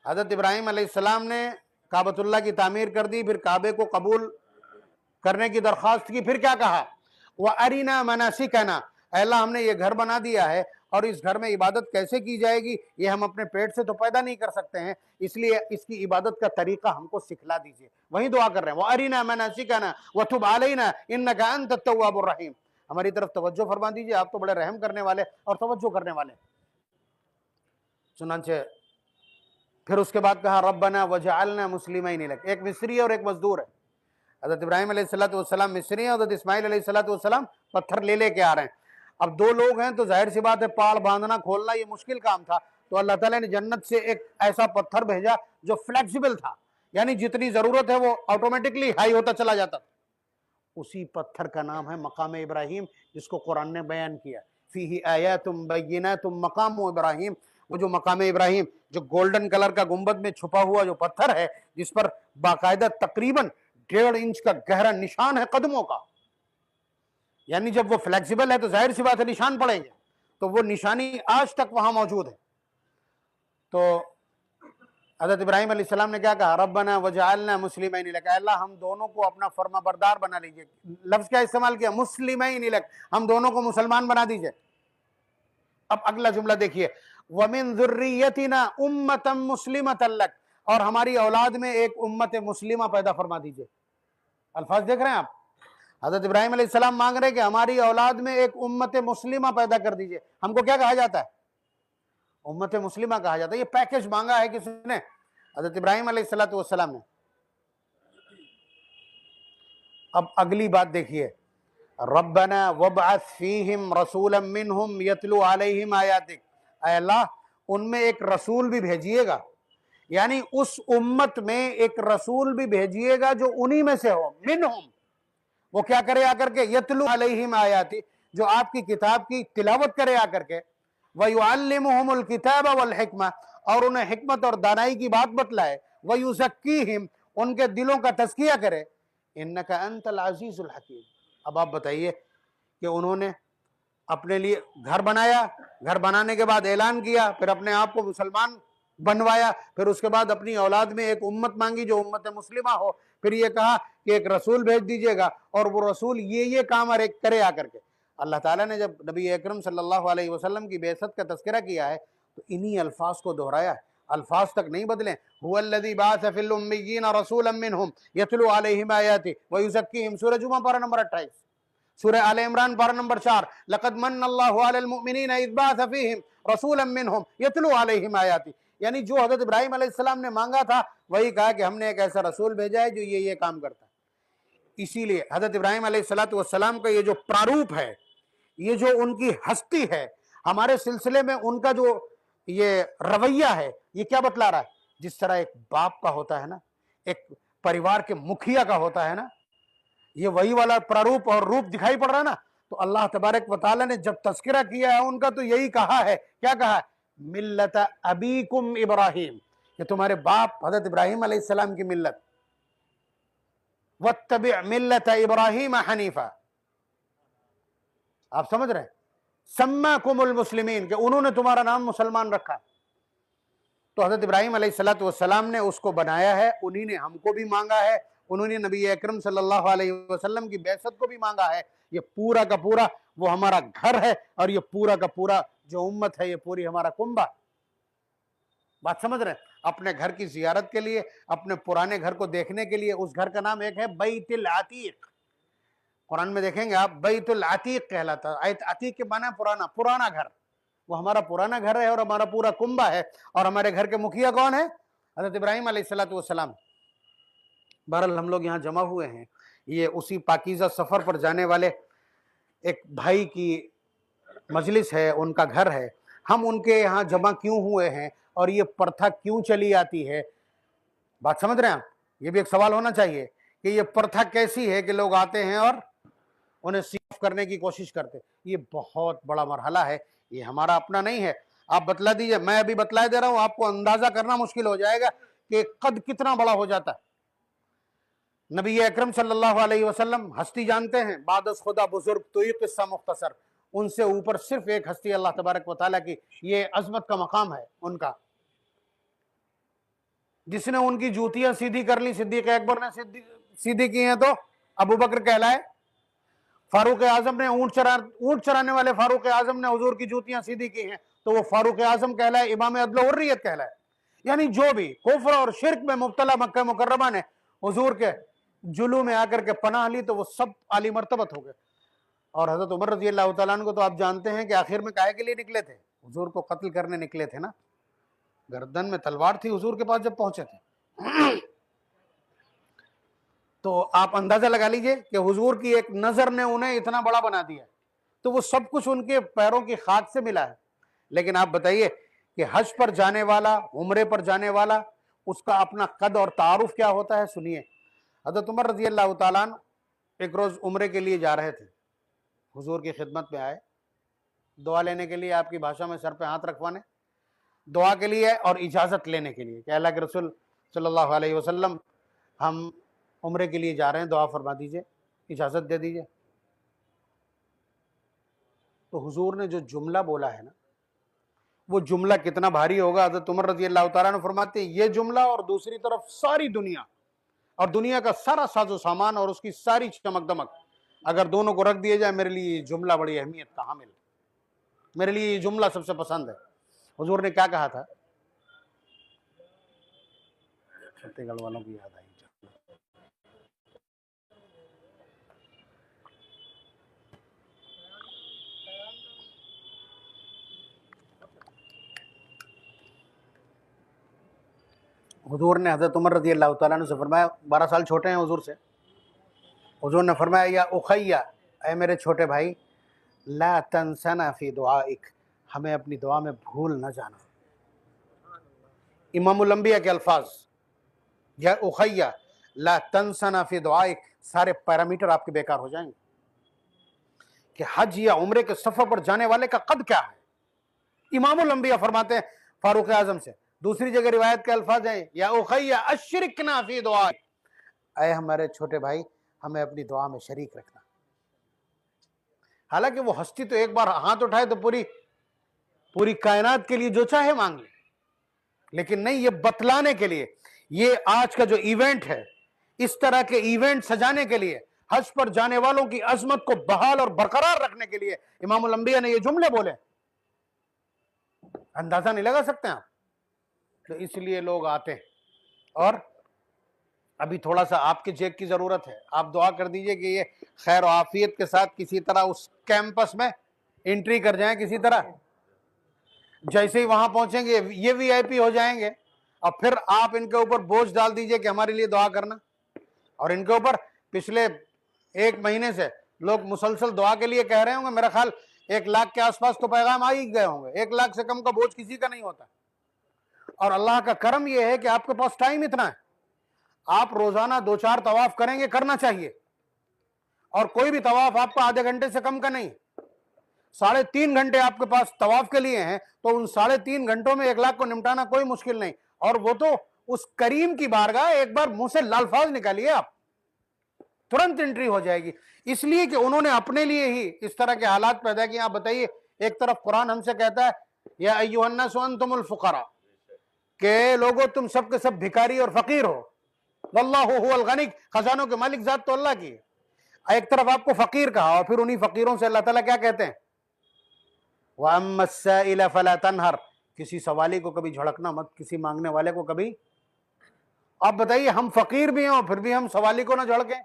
हजरत इब्राहिम अलैहिस्सलाम ने काबतुल्लाह की तामीर कर दी, फिर काबे को कबूल करने की दरख्वास्त की। फिर क्या कहा? वह अरीना मनासिकना, अल्लाह हमने ये घर बना दिया है और इस घर में इबादत कैसे की जाएगी ये हम अपने पेट से तो पैदा नहीं कर सकते हैं, इसलिए इसकी इबादत का तरीका हमको सिखला दीजिए। वही दुआ कर रहे हैं, वह अरीना मनासिकना वतुब अलैना इन्नका अंतत तव्वाबुर रहीम, हमारी तरफ तवज्जो फरमा दीजिए, आप तो बड़े रहम करने वाले और तवज्जो करने वाले। चुनांचे फिर उसके बाद कहा रब्बना वजअलना मुस्लिमैन लक, एक मिस्री और एक मजदूर है। हजरत इब्राहिम अलैहिस्सलाम मिस्री हैं, हजरत इस्माइल अलैहिस्सलाम पत्थर ले लेके आ रहे हैं। अब दो लोग हैं तो जाहिर सी बात है पाड़ बांधना खोलना ये मुश्किल काम था, तो अल्लाह ताला ने जन्नत से एक ऐसा पत्थर भेजा जो फ्लेक्सिबल था, यानी जितनी जरूरत है वो ऑटोमेटिकली हाई होता चला जाता था। उसी पत्थर का नाम है मकाम इब्राहिम, जिसको कुरान ने बयान किया, फीही आयातुम बय्यिनातुम मकाम इब्राहिम। वो जो मकाम इब्राहिम, जो गोल्डन कलर का गुंबद में छुपा हुआ जो पत्थर है, जिस पर बाकायदा तकरीबन 1.5 इंच का गहरा निशान है कदमों का, यानी जब वो फ्लेक्सिबल है तो जाहिर सी बात है निशान पड़ेंगे, तो वो निशानी आज तक वहां मौजूद है। तो हजरत इब्राहिम अलैहिस्सलाम ने क्या कहा? रब्बना वजअलना मुस्लिमैन लक, अल्लाह हम दोनों को अपना फर्माबरदार बना लीजिए। लफ्ज क्या इस्तेमाल किया? मुस्लिमैन लक, हम दोनों को मुसलमान बना दीजिए। अब अगला जुमला देखिए, वमिन ज़ुर्रियतिना उम्मतन मुस्लिमतन लक, और हमारी औलाद में एक उम्मत मुस्लिमा पैदा फरमा दीजिए। अल्फाज देख रहे हैं आप? हजरत इब्राहिम अलैहिस्सलाम मांग रहे हैं कि हमारी औलाद में एक उम्मत मुस्लिमा पैदा कर दीजिए। हमको क्या कहा जाता है? उम्मत मुस्लिमा कहा जाता है। ये पैकेज मांगा है किसने? हजरत इब्राहिम अलैहिस्सलाम ने। अब अगली बात देखिए, रब्बना वबअस फीहिम रसूलन मिनहुम यतलू अलैहिम आयातिक, अल्लाह उनमें एक रसूल भी भेजिएगा, यानी उस उम्मत में एक रसूल भी भेजिएगा जो उन्हीं में से हो। मिनहुम, वो क्या करे आकर के? यतलू अलैहिम आयाती, जो आपकी किताब की तिलावत करे आकर के। वयुअल्लिमुहुमुल किताब वल हिकमा, और उन्हें हिकमत और दानाई की बात बतलाए, वयुज़क्कीहिम, उनके दिलों का तज़किया करे, इन्नका अंतल अज़ीज़ुल हकीम। अब आप बताइए कि उन्होंने अपने लिए घर बनाया, घर बनाने के बाद ऐलान किया, फिर अपने आप को मुसलमान बनवाया, फिर उसके बाद अपनी औलाद में एक उम्मत मांगी जो उम्मत मुस्लिमा हो, फिर ये कहा कि एक रसूल भेज दीजिएगा और वो रसूल ये काम करे आकर के। अल्लाह ताला ने जब नबी अकरम सल्लल्लाहु अलैहि वसल्लम की बेइज्जत का तज़किरा किया है तो इन्हीं अल्फाज को दोहराया है, अल्फाज तक नहीं बदले। हुवल्लज़ी बअस फिल उम्मिय्यीन रसूलन मिनहुम यतलू अलैहिम आयाति व युज़क्कीहिम, सूरह जुमा पारा नंबर 28, सूरह आले इमरान पारा नंबर 4, लक़द मन्नल्लाहु अलल मुमिनीन इज़ बअस फ़ीहिम रसूलन मिनहुम यतलू अलैहिम आयाति। यानी जो हज़रत इब्राहीम अलैहिस्सलाम ने मांगा था वही कहा कि हमने एक ऐसा रसूल भेजा है जो ये काम करता है। इसीलिए हज़रत इब्राहीम अलैहिस्सलाम का ये जो प्रारूप है, ये जो उनकी हस्ती है, हमारे सिलसिले में उनका जो ये रवैया है, ये क्या बतला रहा है? जिस तरह एक बाप का होता है ना, एक परिवार के मुखिया का होता है ना, ये वही वाला प्रारूप और रूप दिखाई पड़ रहा है ना। तो अल्लाह तबारक व तआला ने जब तज़किरा किया है उनका तो यही कहा है, क्या कहा है? मिल्लत अबीकुम इब्राहीम, ये तुम्हारे बाप हज़रत इब्राहीम अलैहिस्सलाम की मिल्लत, वत्तबि मिल्लत इब्राहीम हनीफा। आप समझ रहे हैं? सम्माकुमुल मुस्लिमीन, के उन्होंने तुम्हारा नाम मुसलमान रखा है। तो हज़रत इब्राहीम अलैहिस्सलाम ने उसको बनाया है, उन्हीं ने हमको भी मांगा है, उन्होंने नबी अकरम सल्लल्लाहु अलैहि वसल्लम की बेइज्जत को भी मांगा है। ये पूरा का पूरा वो हमारा घर है और ये पूरा का पूरा जो उम्मत है ये पूरी हमारा कुंबा। बात समझ रहे हैं? अपने घर की जियारत के लिए, अपने पुराने घर को देखने के लिए, उस घर का नाम एक है बैतुल अतीक। कुरान में देखेंगे आप, बैतुल अतीक कहलाता है। अतीक के माना पुराना घर, वो हमारा पुराना घर है और हमारा पूरा कुंबा है। और हमारे घर के मुखिया कौन है? हज़रत इब्राहीम अलैहिस्सलाम। बहरहाल हम लोग यहाँ जमा हुए हैं, ये उसी पाकीज़ा सफ़र पर जाने वाले एक भाई की मजलिस है, उनका घर है। हम उनके यहाँ जमा क्यों हुए हैं और ये प्रथा क्यों चली आती है? बात समझ रहे हैं आप? ये भी एक सवाल होना चाहिए कि ये प्रथा कैसी है कि लोग आते हैं और उन्हें साफ करने की कोशिश करते। ये बहुत बड़ा मरहला है, ये हमारा अपना नहीं है। आप बतला दीजिए, मैं अभी बतला दे रहा हूं, आपको अंदाजा करना मुश्किल हो जाएगा कि कद कितना बड़ा हो जाता है। नबी अकरम सल्लल्लाहु अलैहि वसल्लम हस्ती जानते हैं, बादस खुदा बुजुर्ग, तो ये किस्सा मुख्तसर, उनसे ऊपर सिर्फ एक हस्ती अल्लाह तबारक व तआला की, ये अजमत का मकाम है उनका, जिसने उनकी जूतियां सीधी कर ली, सिद्दीक अकबर ने सीधी की हैं तो अबू बकर कहलाए। फारूक आजम ने ऊंट चराने वाले फारूक आजम ने हुजूर की जूतियां सीधी की हैं तो वो फारूक आजम कहलाए, इमाम अदल व हुर्रियत कहलाए। यानी जो भी कुफ्र और शिर्क में मुब्तला मक्का मुकर्रमा ने हुजूर के जुलू में आकर के पनाह ली तो वो सब आली मर्तबत हो गए। और हजरत उमर रजी अल्लाह तआला अन्हु को तो आप जानते हैं कि आखिर में काहे के लिए निकले थे? हुजूर को कत्ल करने निकले थे ना, गर्दन में तलवार थी हुजूर के पास जब पहुंचे थे। तो आप अंदाजा लगा लीजिए कि हुजूर की एक नजर ने उन्हें इतना बड़ा बना दिया, तो वो सब कुछ उनके पैरों की खाक से मिला है। लेकिन आप बताइए कि हज पर जाने वाला, उम्रे पर जाने वाला, उसका अपना कद और तारुफ क्या होता है? सुनिए, हज़रत उमर रज़ी अल्लाह तआला अन्हु एक रोज उम्रे के लिए जा रहे थे, हुजूर की खिदमत में आए, दुआ लेने के लिए, आपकी भाषा में सर पे हाथ रखवाने, दुआ के लिए और इजाजत लेने के लिए कि अल्लाह के रसूल सल्लल्लाहु अलैहि वसल्लम हम उम्रे के लिए जा रहे हैं, दुआ फरमा दीजिए, इजाजत दे दीजिए। तो हुजूर ने जो जुमला बोला है ना, वो जुमला कितना भारी होगा। हज़रत उमर रज़ी अल्लाह तआला अन्हु फरमाते हैं, ये जुमला और दूसरी तरफ सारी दुनिया और दुनिया का सारा साजो सामान और उसकी सारी चमक दमक, अगर दोनों को रख दिया जाए, मेरे लिए ये जुमला बड़ी अहमियत का हामिल, मेरे लिए ये जुमला सबसे पसंद है। हुजूर ने क्या कहा था? छत्तीसगढ़ वालों की याद आई। हुजूर ने हज़रत उमर रज़ी अल्लाह तआला अन्हु से फरमाया, 12 साल छोटे हैं हुजूर से, हुजूर ने फरमाया, या उखैया, ऐ मेरे छोटे भाई, ला तंसना फी दुआइक, हमें अपनी दुआ में भूल न जाना। इमामुल अंबिया के अल्फाज, या उखैया ला तंसना फी दुआइक, सारे पैरामीटर आपके बेकार हो जाएंगे कि हज या उम्रे के सफर पर जाने वाले का कद क्या है। इमामुल अंबिया फरमाते हैं फारूक आजम से। दूसरी जगह रिवायत के अल्फाज हैं, या उखैया अशरिकना फी दुआ, अय हमारे छोटे भाई हमें अपनी दुआ में शरीक रखना। हालांकि वो हस्ती तो एक बार हाथ उठाए तो पूरी पूरी कायनात के लिए जो चाहे मांग ले, लेकिन नहीं, ये बतलाने के लिए, ये आज का जो इवेंट है, इस तरह के इवेंट सजाने के लिए, हज पर जाने वालों की अजमत को बहाल और बरकरार रखने के लिए इमामुल अंबिया ने ये जुमले बोले। अंदाजा नहीं लगा सकते आप? तो इसलिए लोग आते हैं। और अभी थोड़ा सा आपके चेक की जरूरत है, आप दुआ कर दीजिए कि ये खैर और आफियत के साथ किसी तरह उस कैंपस में एंट्री कर जाएं, किसी तरह जैसे ही वहां पहुंचेंगे ये वीआईपी हो जाएंगे, और फिर आप इनके ऊपर बोझ डाल दीजिए कि हमारे लिए दुआ करना। और इनके ऊपर पिछले 1 महीने से लोग मुसलसल दुआ के लिए कह रहे होंगे, मेरा ख्याल 1 लाख के आसपास तो पैगाम आ ही गए होंगे। 1 लाख से कम का बोझ किसी का नहीं होता। और अल्लाह का करम यह है कि आपके पास टाइम इतना है, आप रोजाना 2-4 तवाफ करेंगे, करना चाहिए। और कोई भी तवाफ आपका आधे घंटे से कम का नहीं, 3.5 घंटे आपके पास तवाफ के लिए हैं, तो उन 3.5 घंटों में 1 लाख को निपटाना कोई मुश्किल नहीं। और वो तो उस करीम की बारगाह, एक बार मुंह से लाल्फाज निकालिए आप, तुरंत एंट्री हो जाएगी। इसलिए कि उन्होंने अपने लिए ही इस तरह के हालात पैदा किए। आप बताइए, एक तरफ कुरान हमसे कहता है या अय्युहन्नास अंतुमुल फुकरा, के लोगों तुम सब के सब भिखारी और फकीर हो, वल्लाहु हुवल गनी, खजानों के मालिक जात तो अल्लाह की। एक तरफ आपको फकीर कहा, और फिर उन्हीं फकीरों से अल्लाह ताला क्या कहते हैं, वअम्मस्साइल फला तनहर, किसी सवाली को कभी झड़कना मत, किसी मांगने वाले को कभी। आप बताइए, हम फकीर भी हैं और फिर भी हम सवाली को ना झड़कें।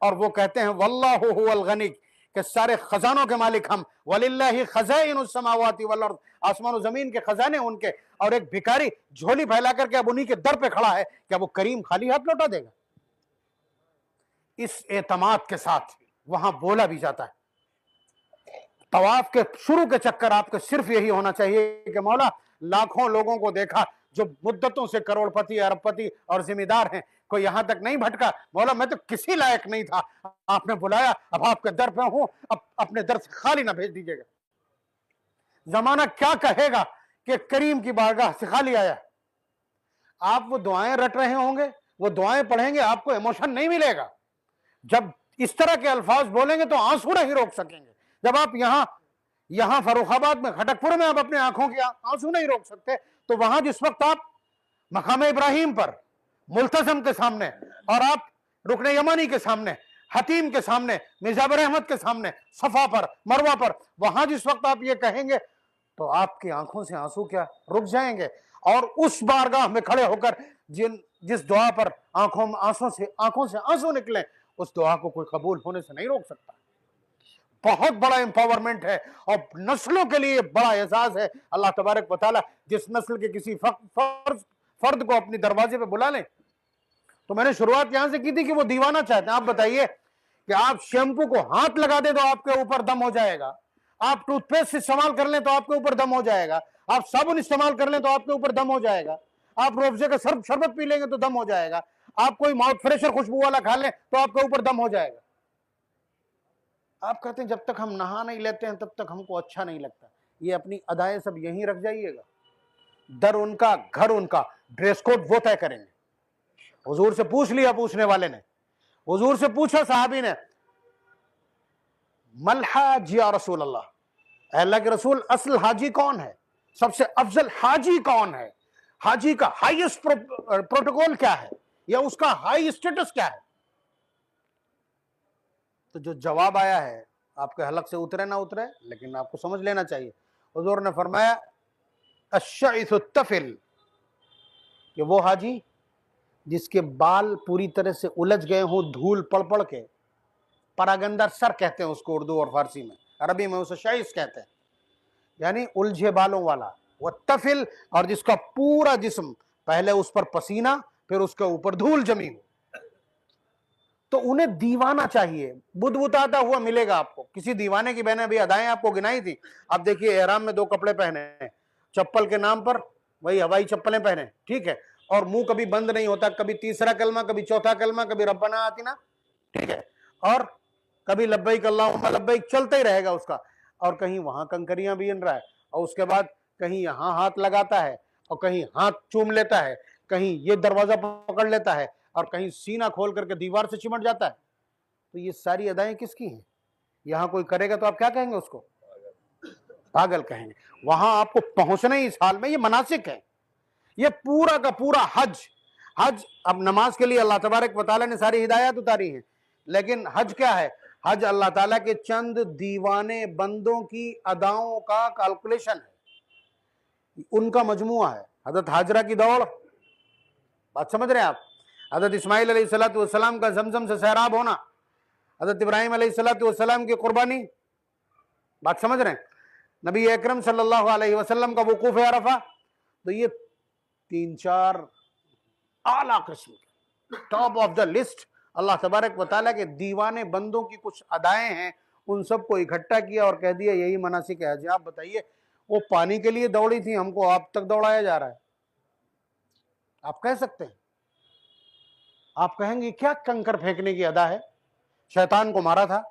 और वो कहते हैं वल्लाहु हुवल गनी, कि सारे खजानों के मालिक हम, वलिल्लाहि खज़ाइनुस समावाति वल अर्द, आसमान और जमीन के खजाने उनके। और एक भिखारी झोली फैला करके अब उन्हीं के दर पे खड़ा है, क्या वो करीम खाली हाथ लौटा देगा? इस एतमाद के साथ वहां बोला भी जाता है। तवाफ के शुरू के चक्कर आपको सिर्फ यही होना चाहिए कि मौला, लाखों लोगों को देखा जो मुद्दतों से करोड़पति, अरबपति और जिम्मेदार हैं, कोई यहां तक नहीं भटका। मौला मैं तो किसी लायक नहीं था, आपने बुलाया, अब आपके दर पे हूं, अब अपने दर से खाली ना भेज दीजिएगा। जमाना क्या कहेगा कि करीम की बारगाह से खाली आया। आप वो दुआएं रट रहे होंगे, वो दुआएं पढ़ेंगे, आपको इमोशन नहीं मिलेगा। जब इस तरह के अल्फाज बोलेंगे तो आंसू नहीं रोक सकेंगे। जब आप यहां फर्रुखाबाद में, खटकपुर में आप अपने आंखों के आंसू नहीं रोक सकते, तो वहां जिस वक्त आप मकाम इब्राहिम पर, मुल्तज़म के सामने, और आप रुकने यमानी के सामने, हतीम के सामने, मिर्जाबर अहमद के सामने, सफा पर, मरवा पर, वहां जिस वक्त आप ये कहेंगे तो आपकी आंखों से आंसू क्या रुक जाएंगे। और उस बारगाह में खड़े होकर जिस दुआ पर आंखों से आंसू निकले, उस दुआ को कोई कबूल होने से नहीं रोक सकता। बहुत बड़ा एम्पावरमेंट है और नस्लों के लिए बड़ा एजाज है। अल्लाह तबारक व तआला जिस नस्ल के किसी फर्द को अपने दरवाजे पे बुला ले, तो मैंने शुरुआत यहां से की थी कि वो दीवाना चाहते हैं। आप बताइए कि आप शैम्पू को हाथ लगा दे तो आपके ऊपर दम हो जाएगा, आप टूथपेस्ट इस्तेमाल कर लें तो आपके ऊपर दम हो जाएगा, आप साबुन इस्तेमाल कर लें तो आपके ऊपर दम हो जाएगा, आप रोबजे का शरबत पी लेंगे तो दम हो जाएगा, आप कोई माउथ फ्रेशर खुशबू वाला खा लें तो आपके ऊपर दम हो जाएगा। आप कहते हैं जब तक हम नहा नहीं लेते हैं तब तक हमको अच्छा नहीं लगता। ये अपनी अदाएं सब यहीं रख जाइएगा, दर उनका, घर उनका, ड्रेस कोड वो तय करेंगे। हुजूर से पूछ लिया पूछने वाले ने, हुजूर से पूछा साहबी ने, मल हाज या रसूल अल्लाह, अल्लाह के रसूल असल हाजी कौन है, सबसे अफजल हाजी कौन है, हाजी का हाईएस्ट प्रोटोकॉल क्या है, या उसका हाई स्टेटस क्या है? तो जो जवाब आया है, आपके हलक से उतरे ना उतरे, लेकिन आपको समझ लेना चाहिए। हुजूर ने फरमाया अश्शइसुत्तफिल, कि वो हाजी जिसके बाल पूरी तरह से उलझ गए हों धूल पड़ पड़ के, परागंदा सर कहते हैं उसको उर्दू और फारसी में, अरबी में उसे शाइस कहते हैं, यानी उलझे बालों वाला। वह तफिल, और जिसका पूरा जिस्म, पहले उस पर पसीना फिर उसके ऊपर धूल जमी हो। तो उन्हें दीवाना चाहिए, बुदबुदाता हुआ मिलेगा आपको। किसी दीवाने की मैंने अभी अदाएं आपको गिनाई थी। अब देखिए, एहराम में 2 कपड़े पहने हैं, चप्पल के नाम पर वही हवाई चप्पलें पहने, ठीक है, और मुंह कभी बंद नहीं होता, कभी तीसरा कलमा, कभी चौथा कलमा, कभी रब्बना आतिना, ठीक है, और कभी लब्बैक अल्लाहुम्मा लब्बैक, चलता ही रहेगा उसका। और कहीं वहां कंकरियां भी इन रहा है, और उसके बाद कहीं यहाँ हाथ लगाता है और कहीं हाथ चूम लेता है, कहीं ये दरवाजा पकड़ लेता है और कहीं सीना खोल करके दीवार से चिमट जाता है। तो ये सारी अदाएं किसकी हैं? यहां कोई करेगा तो आप क्या कहेंगे उसको? पागल कहेंगे। वहां आपको पहुंचना ही इस हाल में, ये मनासिक है, ये पूरा का पूरा हज। अब नमाज के लिए अल्लाह तबारक व तआला ने सारी हिदायत उतारी है, लेकिन हज क्या है? हज अल्लाह ताला के चंद दीवाने बंदों की अदाओं का कैलकुलेशन है, उनका मजमुआ है। हजरत हाजरा की दौड़, बात समझ रहे हैं आप? हजरत इस्माइल अलैहिस्सलाम का जमजम से सैराब होना, हजरत इब्राहिम अलैहिस्सलाम की कुर्बानी, बात समझ रहे हैं? नबी अकरम सल्लल्लाहु अलैहि वसल्लम का वकूफ अरफा। तो ये 3-4 आला किस्म, टॉप ऑफ द लिस्ट अल्लाह तबारक व तआला के दीवाने बंदों की कुछ अदाएं हैं, उन सबको इकट्ठा किया और कह दिया यही मनासिक है हज। आप बताइए, वो पानी के लिए दौड़ी थी, हमको आप तक दौड़ाया जा रहा है। आप कह सकते हैं? आप कहेंगे क्या कंकर फेंकने की अदा है? शैतान को मारा था,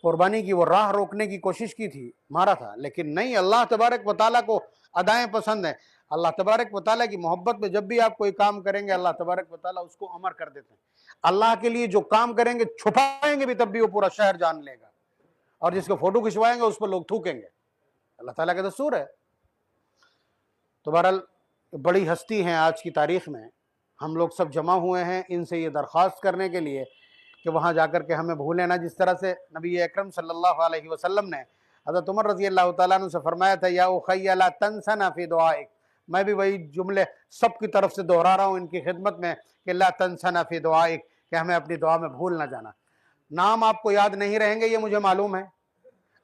कुर्बानी की वो राह रोकने की कोशिश की थी, मारा था, लेकिन नहीं, अल्लाह तबारक व तआला को अदाएं पसंद है। अल्लाह तबारक व तआला की मोहब्बत में जब भी आप कोई काम करेंगे, अल्लाह तबारक व तआला उसको अमर कर देते हैं। अल्लाह के लिए जो काम करेंगे, छुपाएंगे भी तब भी वो पूरा शहर जान लेगा, और जिसको फोटो खिंचवाएंगे उस पर लोग थूकेंगे। अल्लाह ताला का दस्तूर है। तो बहरहाल बड़ी हस्ती हैं आज की तारीख में, हम लोग सब जमा हुए हैं इनसे ये दरख्वास्त करने के लिए कि वहाँ जाकर के हमें भूलें ना। जिस तरह से नबी अकरम सल्लल्लाहु अलैहि वसल्लम ने हज़रत उमर रज़ी अल्लाह तआला अन्हु से फरमाया था, या उखय्या ला तंसना फी दुआइक। मैं भी वही जुमले सबकी तरफ से दोहरा रहा हूँ इनकी खिदमत में कि ला तंसना फी दुआइक, कि हमें अपनी दुआ में भूल ना जाना। नाम आपको याद नहीं रहेंगे, ये मुझे मालूम है,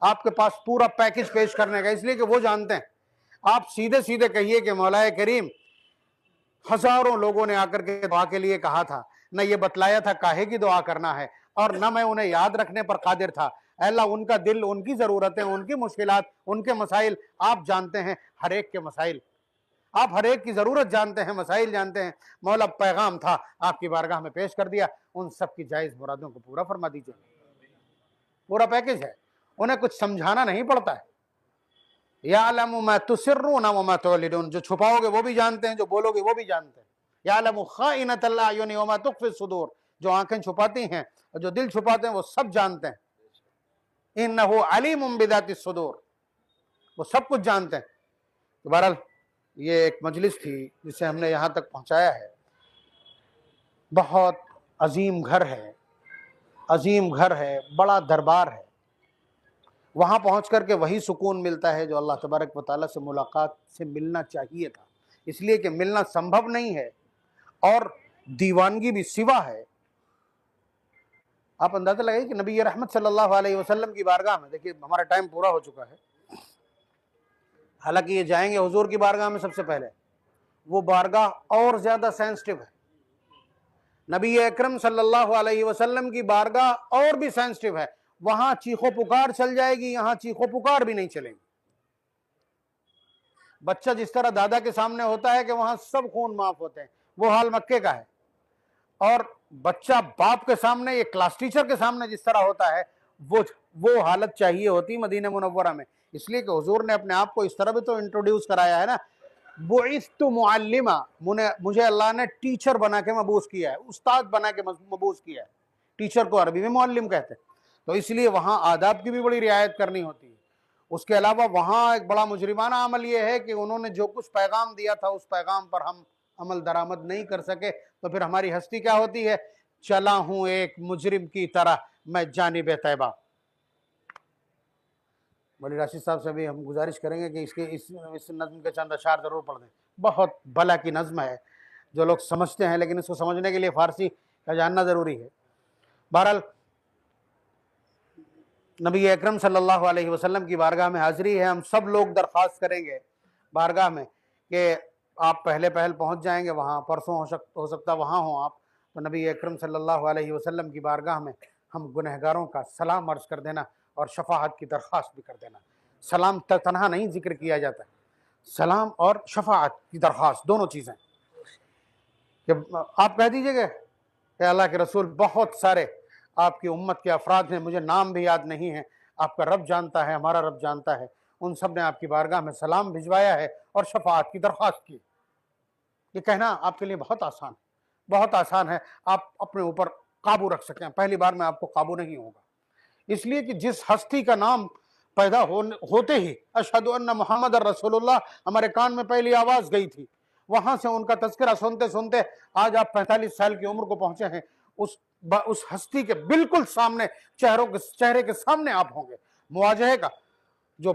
आपके पास पूरा पैकेज पेश करने का, इसलिए कि वो जानते हैं। आप सीधे सीधे कहिए कि मौलाए करीम, हजारों लोगों ने आकर के दुआ के लिए कहा था, न ये बतलाया था काहे की दुआ करना है, और न मैं उन्हें याद रखने पर कादिर था। अल्लाह, उनका दिल, उनकी जरूरतें, उनकी मुश्किलात, उनके मसाइल आप जानते हैं, हर एक के मसाइल आप हर एक की जरूरत जानते हैं, मसाइल जानते हैं। मौला, पैगाम था आपकी बारगाह में पेश कर दिया, उन सब की जायज मुरादों को पूरा फरमा दीजिए। पूरा पैकेज है, उन्हें कुछ समझाना नहीं पड़ता है। यालमु मा तुसिर्रून व मा तुलिनून, जो छुपाओगे वो भी जानते हैं, जो बोलोगे वो भी जानते हैं। यालमु खाइनतल अयुनि व मा तुख्फी सुदूर, जो आंखें छुपाती हैं और जो दिल छुपाते हैं वो सब जानते हैं। इन्नहु अलीमुम बिदाति सुदूर, वो सब कुछ जानते हैं। तो बहरहाल ये एक मजलिस थी जिसे हमने यहाँ तक पहुँचाया है। बहुत अजीम घर है, अजीम घर है, बड़ा दरबार है। वहाँ पहुँच करके वही सुकून मिलता है जो अल्लाह तबारक व तआला से मुलाकात से मिलना चाहिए था, इसलिए कि मिलना संभव नहीं है और दीवानगी भी सिवा है। आप अंदाजा लगाइए कि नबी रहमत सल्लल्लाहु अलैहि वसल्लम की बारगाह में, देखिए हमारा टाइम पूरा हो चुका है, हालांकि ये जाएंगे हुजूर की बारगाह में सबसे पहले, वो बारगाह और ज्यादा सेंसिटिव है। नबी अकरम सल्लल्लाहु अलैहि वसल्लम की बारगाह और भी सेंसिटिव है। वहां चीखो पुकार चल जाएगी, यहां चीखो पुकार भी नहीं चलेगी। बच्चा जिस तरह दादा के सामने होता है कि वहां सब खून माफ होते हैं, वो हाल मक्के का है। और बच्चा बाप के सामने, ये क्लास टीचर के सामने जिस तरह होता है, वो हालत चाहिए होती मदीना मुनव्वरा में। इसलिए कि हुजूर ने अपने आप को इस तरह भी तो इंट्रोड्यूस कराया है ना, बुइस्तु मुअल्लिमा, मुझे अल्लाह ने टीचर बना के मबूस किया है, उस्ताद बना के मबूस किया है। टीचर को अरबी में मुअल्लिम कहते हैं। तो इसलिए वहाँ आदाब की भी बड़ी रियायत करनी होती है। उसके अलावा वहाँ एक बड़ा मुजरिमाना अमल यह है कि उन्होंने जो कुछ पैगाम दिया था उस पैगाम पर हम अमल दरामद नहीं कर सके, तो फिर हमारी हस्ती क्या होती है? चला हूं एक मुजरिम की तरह मैं जानिब तैबा। मौलवी राशिद साहब से भी हम गुजारिश करेंगे कि इस नज्म के चंद अशार जरूर पढ़ दें। बहुत भला की नज्म है, जो लोग समझते हैं, लेकिन इसको समझने के लिए फारसी का जानना जरूरी है। बहरहाल नबी अकरम सल्लल्लाहु अलैहि वसल्लम की बारगाह में हाजिरी है। हम सब लोग दरख्वास्त करेंगे बारगाह में कि आप पहले पहल पहुंच जाएंगे वहाँ, परसों हो सकता वहाँ हो आप, तो नबी अकरम सल्लल्लाहु अलैहि वसल्लम की बारगाह में हम गुनहगारों का सलाम अर्ज कर देना और शफाअत की दरख्वास्त भी कर देना। सलाम तन्हा नहीं जिक्र किया जाता, सलाम और शफाअत की दरख्वास्त दोनों चीज़ें। आप कह दीजिएगा कि अल्लाह के रसूल, बहुत सारे आपकी उम्मत के अफराद हैं, मुझे नाम भी याद नहीं है, आपका रब जानता है, हमारा रब जानता है, उन सब ने आपकी बारगाह में सलाम भिजवाया है और शफाअत की दरख्वास्त की। ये कहना आपके लिए बहुत आसान है। आप अपने ऊपर काबू रख सकें। पहली बार में आपको काबू नहीं होगा, इसलिए कि जिस हस्ती का नाम पैदा होते ही अशहदु अन्ना मुहम्मद रसूलुल्लाह हमारे कान में पहली आवाज गई थी, वहां से उनका तज़किरा सुनते सुनते आज आप 45 साल की उम्र को पहुंचे हैं। उस हस्ती के बिल्कुल सामने, चेहरे के सामने आप होंगे। मुवाजहे का जो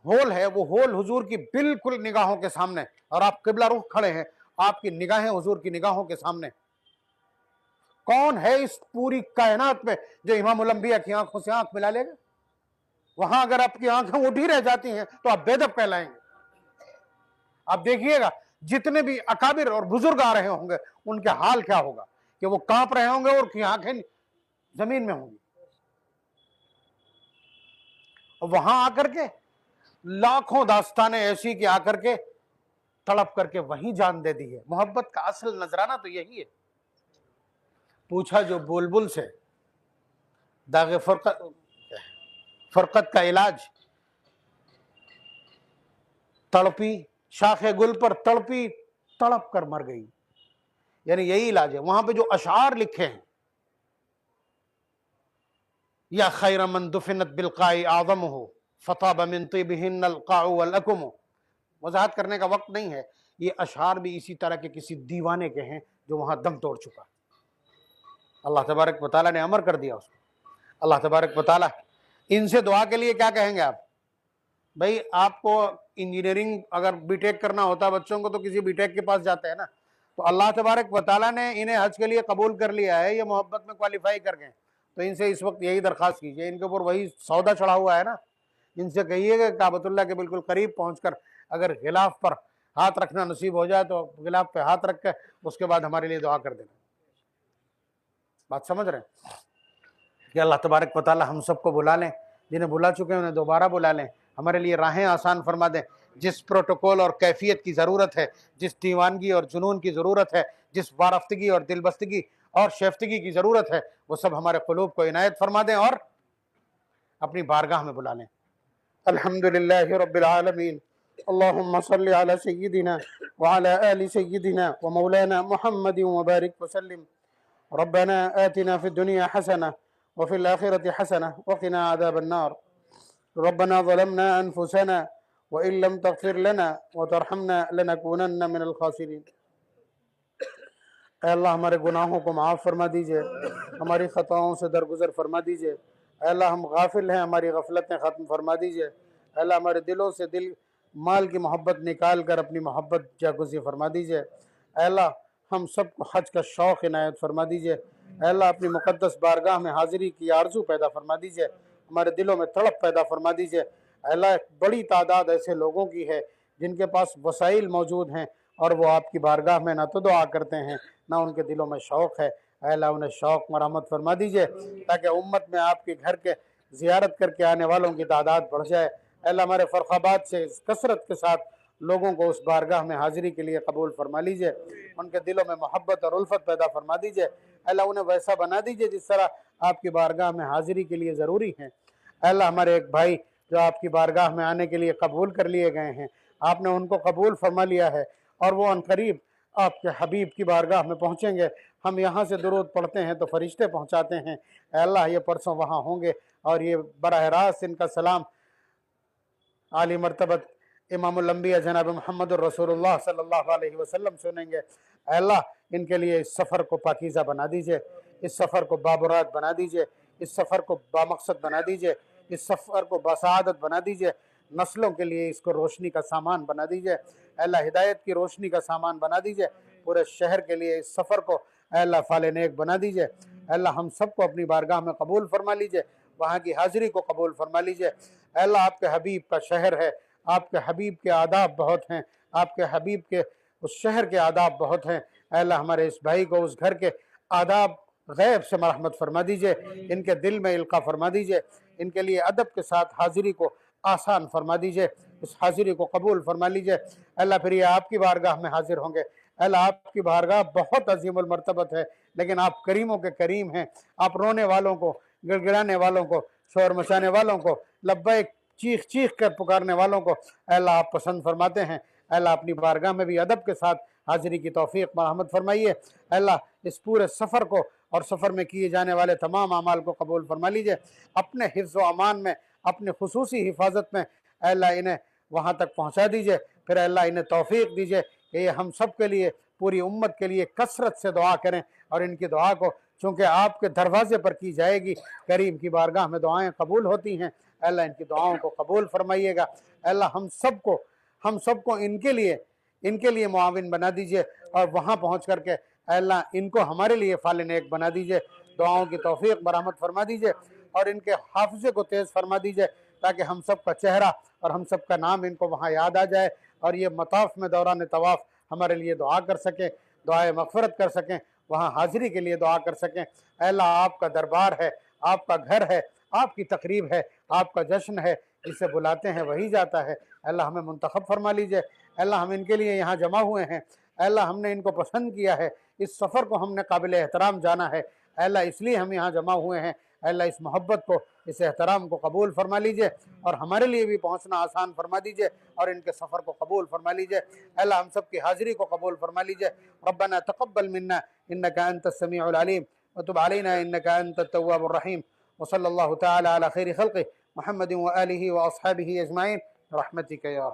होल है वो होल हुजूर की बिल्कुल निगाहों के सामने, और आप किबला रुख खड़े हैं, आपकी निगाहें हुजूर की निगाहों के सामने। कौन है इस पूरी कायनात में जो इमामुल अंबिया की आंखों से आंख मिला लेगा? वहां अगर आपकी आंखें उठी रह जाती हैं तो आप बेदब कहलाएंगे। आप देखिएगा जितने भी अकाबिर और बुजुर्ग आ रहे होंगे उनके हाल क्या होगा कि वो कांप रहे होंगे और उनकी आंखें जमीन में होंगी। वहां आकर के लाखों दास्तानें ऐसी कि आकर के तड़प करके वहीं जान दे दी है। मोहब्बत का असल नजराना तो यही है। पूछा जो बुलबुल से दागे फरकत का इलाज, तड़पी शाखे गुल पर तड़पी तड़प कर मर गई, यानी यही इलाज है। वहां पे जो अशार लिखे हैं, या खैर मन दुफिनत बिलकाई आज़म हो फताब मिन तिबिहिन अलकाउ वलकुम। वजाहत करने का वक्त नहीं है। ये अशार भी इसी तरह के किसी दीवाने के हैं जो वहां दम तोड़ चुका। अल्लाह तबारक व तआला ने अमर कर दिया उसको। अल्लाह तबारक व तआला, इनसे दुआ के लिए क्या कहेंगे आप? भाई आपको इंजीनियरिंग अगर बीटेक करना होता बच्चों को तो किसी बीटेक के पास जाते हैं ना। तो अल्लाह तबारक व तआला ने इन्हें हज के लिए कबूल कर लिया है, ये मोहब्बत में क्वालिफाई कर गए। तो इनसे इस वक्त यही दरख्वास्त कीजिए, इनके ऊपर वही सौदा चढ़ा हुआ है ना। इनसे कहिएगा काबतुल्लाह के बिल्कुल करीब पहुंचकर अगर गिलाफ पर हाथ रखना नसीब हो जाए तो गिलाफ पे हाथ रख कर उसके बाद हमारे लिए दुआ कर देना। बात समझ रहे हैं कि अल्लाह तबारक व तआला हम सबको बुला लें, जिन्हें बुला चुके हैं उन्हें दोबारा बुला लें, हमारे लिए राहें आसान फरमा दें। जिस प्रोटोकॉल और कैफियत की ज़रूरत है, जिस दीवानगी और जुनून की ज़रूरत है, जिस वारफ्तगी और दिलबस्तगी और शेफ्तगी की ज़रूरत है, वो सब हमारे क़ुलूब को इनायत फरमा दें और अपनी बारगाह में बुला लें। अल्हम्दुलिल्लाहि रब्बिल आलमीन। अल्लाहुम्मा सल्लि अला सय्यिदिना व अला आलि सय्यिदिना व मौलाना मुहम्मदिन व बारिक व सल्लिम। रब्बना आतिना फिद दुनिया हसना व फिल आखिरति हसना व क़िना अज़ाबन नार। रब्बना ज़लमना अनफुसना व इन लम तग़फिर लना व तरहमना लनकूनन्ना मिनल ख़ासिरीन। अल्लाह हमारे गुनाहों को माफ़ फरमा दीजिए, हमारी ख़ताओं से दरगुजर फरमा दीजिए। अल्लाह हम गाफिल हैं, हमारी गफलतें ख़त्म फरमा दीजिए। अल्लाह हमारे दिलों से माल की मोहब्बत निकाल कर अपनी मोहब्बत जागुज़ी फरमा दीजिए। अल्लाह हम सबको हज का शौक़ इनायत फरमा दीजिए। अल्लाह अपनी मुक़द्दस बारगाह में हाज़िरी की आरज़ू पैदा फरमा दीजिए, हमारे दिलों में तड़प पैदा फरमा दीजिए। अल्लाह बड़ी तादाद ऐसे लोगों की है जिनके पास वसाइल मौजूद हैं और वो आपकी बारगाह में ना तो दुआ करते हैं ना उनके दिलों में शौक़ है। अल्लाह उन्हें शौक़ मरहमत फरमा दीजिए ताकि उम्मत में आपके घर के ज़ियारत करके आने वालों की तादाद बढ़ जाए। अल्लाह हमारे फ़र्ख़ाबाद से कसरत के साथ लोगों को उस बारगाह में हाज़िरी के लिए कबूल फरमा लीजिए, उनके दिलों में मोहब्बत और उल्फत पैदा फरमा दीजिए। अल्लाह उन्हें वैसा बना दीजिए जिस तरह आपकी बारगाह में हाज़िरी के लिए ज़रूरी है। अल्लाह हमारे एक भाई जो आपकी बारगाह में आने के लिए कबूल कर लिए गए हैं, आपने उनको कबूल फरमा लिया है और वो अनकरीब आपके हबीब की बारगाह में पहुँचेंगे। हम यहाँ से दुरूद पढ़ते हैं तो फरिश्ते पहुँचाते हैं। अल्लाह ये परसों वहाँ होंगे और ये बराह रास्त इनका सलाम आली मर्तबत इमामुल अंबिया जनाब मोहम्मद रसूलुल्लाह सल्लल्लाहु अलैहि वसल्लम सुनेंगे। अल्लाह इनके लिए इस सफ़र को पाकीज़ा बना दीजिए, इस सफ़र को बाबुरात बना दीजिए, इस सफ़र को बामकसद बना दीजिए, इस सफ़र को बसादत बना दीजिए, नस्लों के लिए इसको रोशनी का सामान बना दीजिए। अल्लाह हिदायत की रोशनी का सामान बना दीजिए। पूरे शहर के लिए इस सफ़र को अल्लाह फ़ाले नेक बना दीजिए। अल्लाह हम सबको अपनी बारगाह में कबूल फरमा लीजिए, वहाँ की हाज़िरी को कबूल फरमा लीजिए। अल्लाह आपके हबीब का शहर है, आपके हबीब के आदाब बहुत हैं, आपके हबीब के उस शहर के आदाब बहुत हैं। अल्लाह हमारे इस भाई को उस घर के आदाब गैब से मरहमत फरमा दीजिए, इनके दिल में इल्का फरमा दीजिए, इनके लिए अदब के साथ हाज़िरी को आसान फरमा दीजिए, इस हाज़िरी को कबूल फरमा लीजिए। अल्लाह फिर ये आपकी बारगाह में हाजिर होंगे। अल्लाह आपकी बारगाह बहुत अजीमुल मर्तबत है, लेकिन आप करीमों के करीम हैं। आप रोने वालों को, गिड़गिड़ाने वालों को, शोर मचाने वालों को लब्बैक चीख चीख कर पुकारने वालों को अल्लाह आप पसंद फरमाते हैं। अल्लाह अपनी बारगाह में भी अदब के साथ हाजिरी की तौफीक मरहमत फरमाइए। अल्लाह इस पूरे सफ़र को और सफ़र में किए जाने वाले तमाम अमाल को कबूल फरमा लीजिए। अपने हिफ्ज़ व अमान में, अपने खुसूसी हिफाजत में अल्लाह इन्हें वहाँ तक पहुँचा दीजिए। फिर अल्लाह इन्हें तौफीक दीजिए कि ये हम सब के लिए, पूरी उम्मत के लिए कसरत से दुआ करें और इनकी दुआ को चूँकि आपके दरवाजे पर की जाएगी, करीम की बारगाह में दुआएं कबूल होती हैं। अल्लाह इनकी दुआओं को कबूल फरमाइएगा। अल्लाह हम सबको इनके लिए मुआविन बना दीजिए और वहाँ पहुँच करके अल्लाह इनको हमारे लिए फाल नेक बना दीजिए। दुआओं की तौफीक बरामद फरमा दीजिए और इनके हाफिज़े को तेज़ फरमा दीजिए ताकि हम सब का चेहरा और हम सब का नाम इनको वहाँ याद आ जाए और ये मताफ में दौरान तवाफ़ हमारे लिए दुआ कर सकें, दुआए मग़फ़िरत कर सकें, वहाँ हाज़िरी के लिए दुआ कर सकें। अल्लाह आपका दरबार है, आपका घर है, आपकी तकरीब है, आपका जश्न है, जिसे बुलाते हैं वही जाता है। अल्लाह हमें मुंतखब फरमा लीजिए। अल्लाह हम इनके लिए यहाँ जमा हुए हैं। अल्लाह हमने इनको पसंद किया है, इस सफ़र को हमने काबिल एहतराम जाना है। अल्लाह इसलिए हम यहाँ जमा हुए हैं। अल्लाह इस मोहब्बत को, इस एहतराम को कबूल फरमा लीजिए और हमारे लिए भी पहुँचना आसान फरमा दीजिए और इनके सफ़र को कबूल फरमा लीजिए। अल्लाह हम सब की हाज़िरी को कबूल फरमा लीजिए। रब्बना तक़ब्बल मिन्ना इन्नका अंतस समीउल अलीम व तुब अलैना इन्नका अंतत तव्वाबुर रहीम व सल्लल्लाहु तआला अला खैरि खल्क़िही मुहम्मदिन व आलिहि व अस्हाबिही अजमाइन रहमतिका या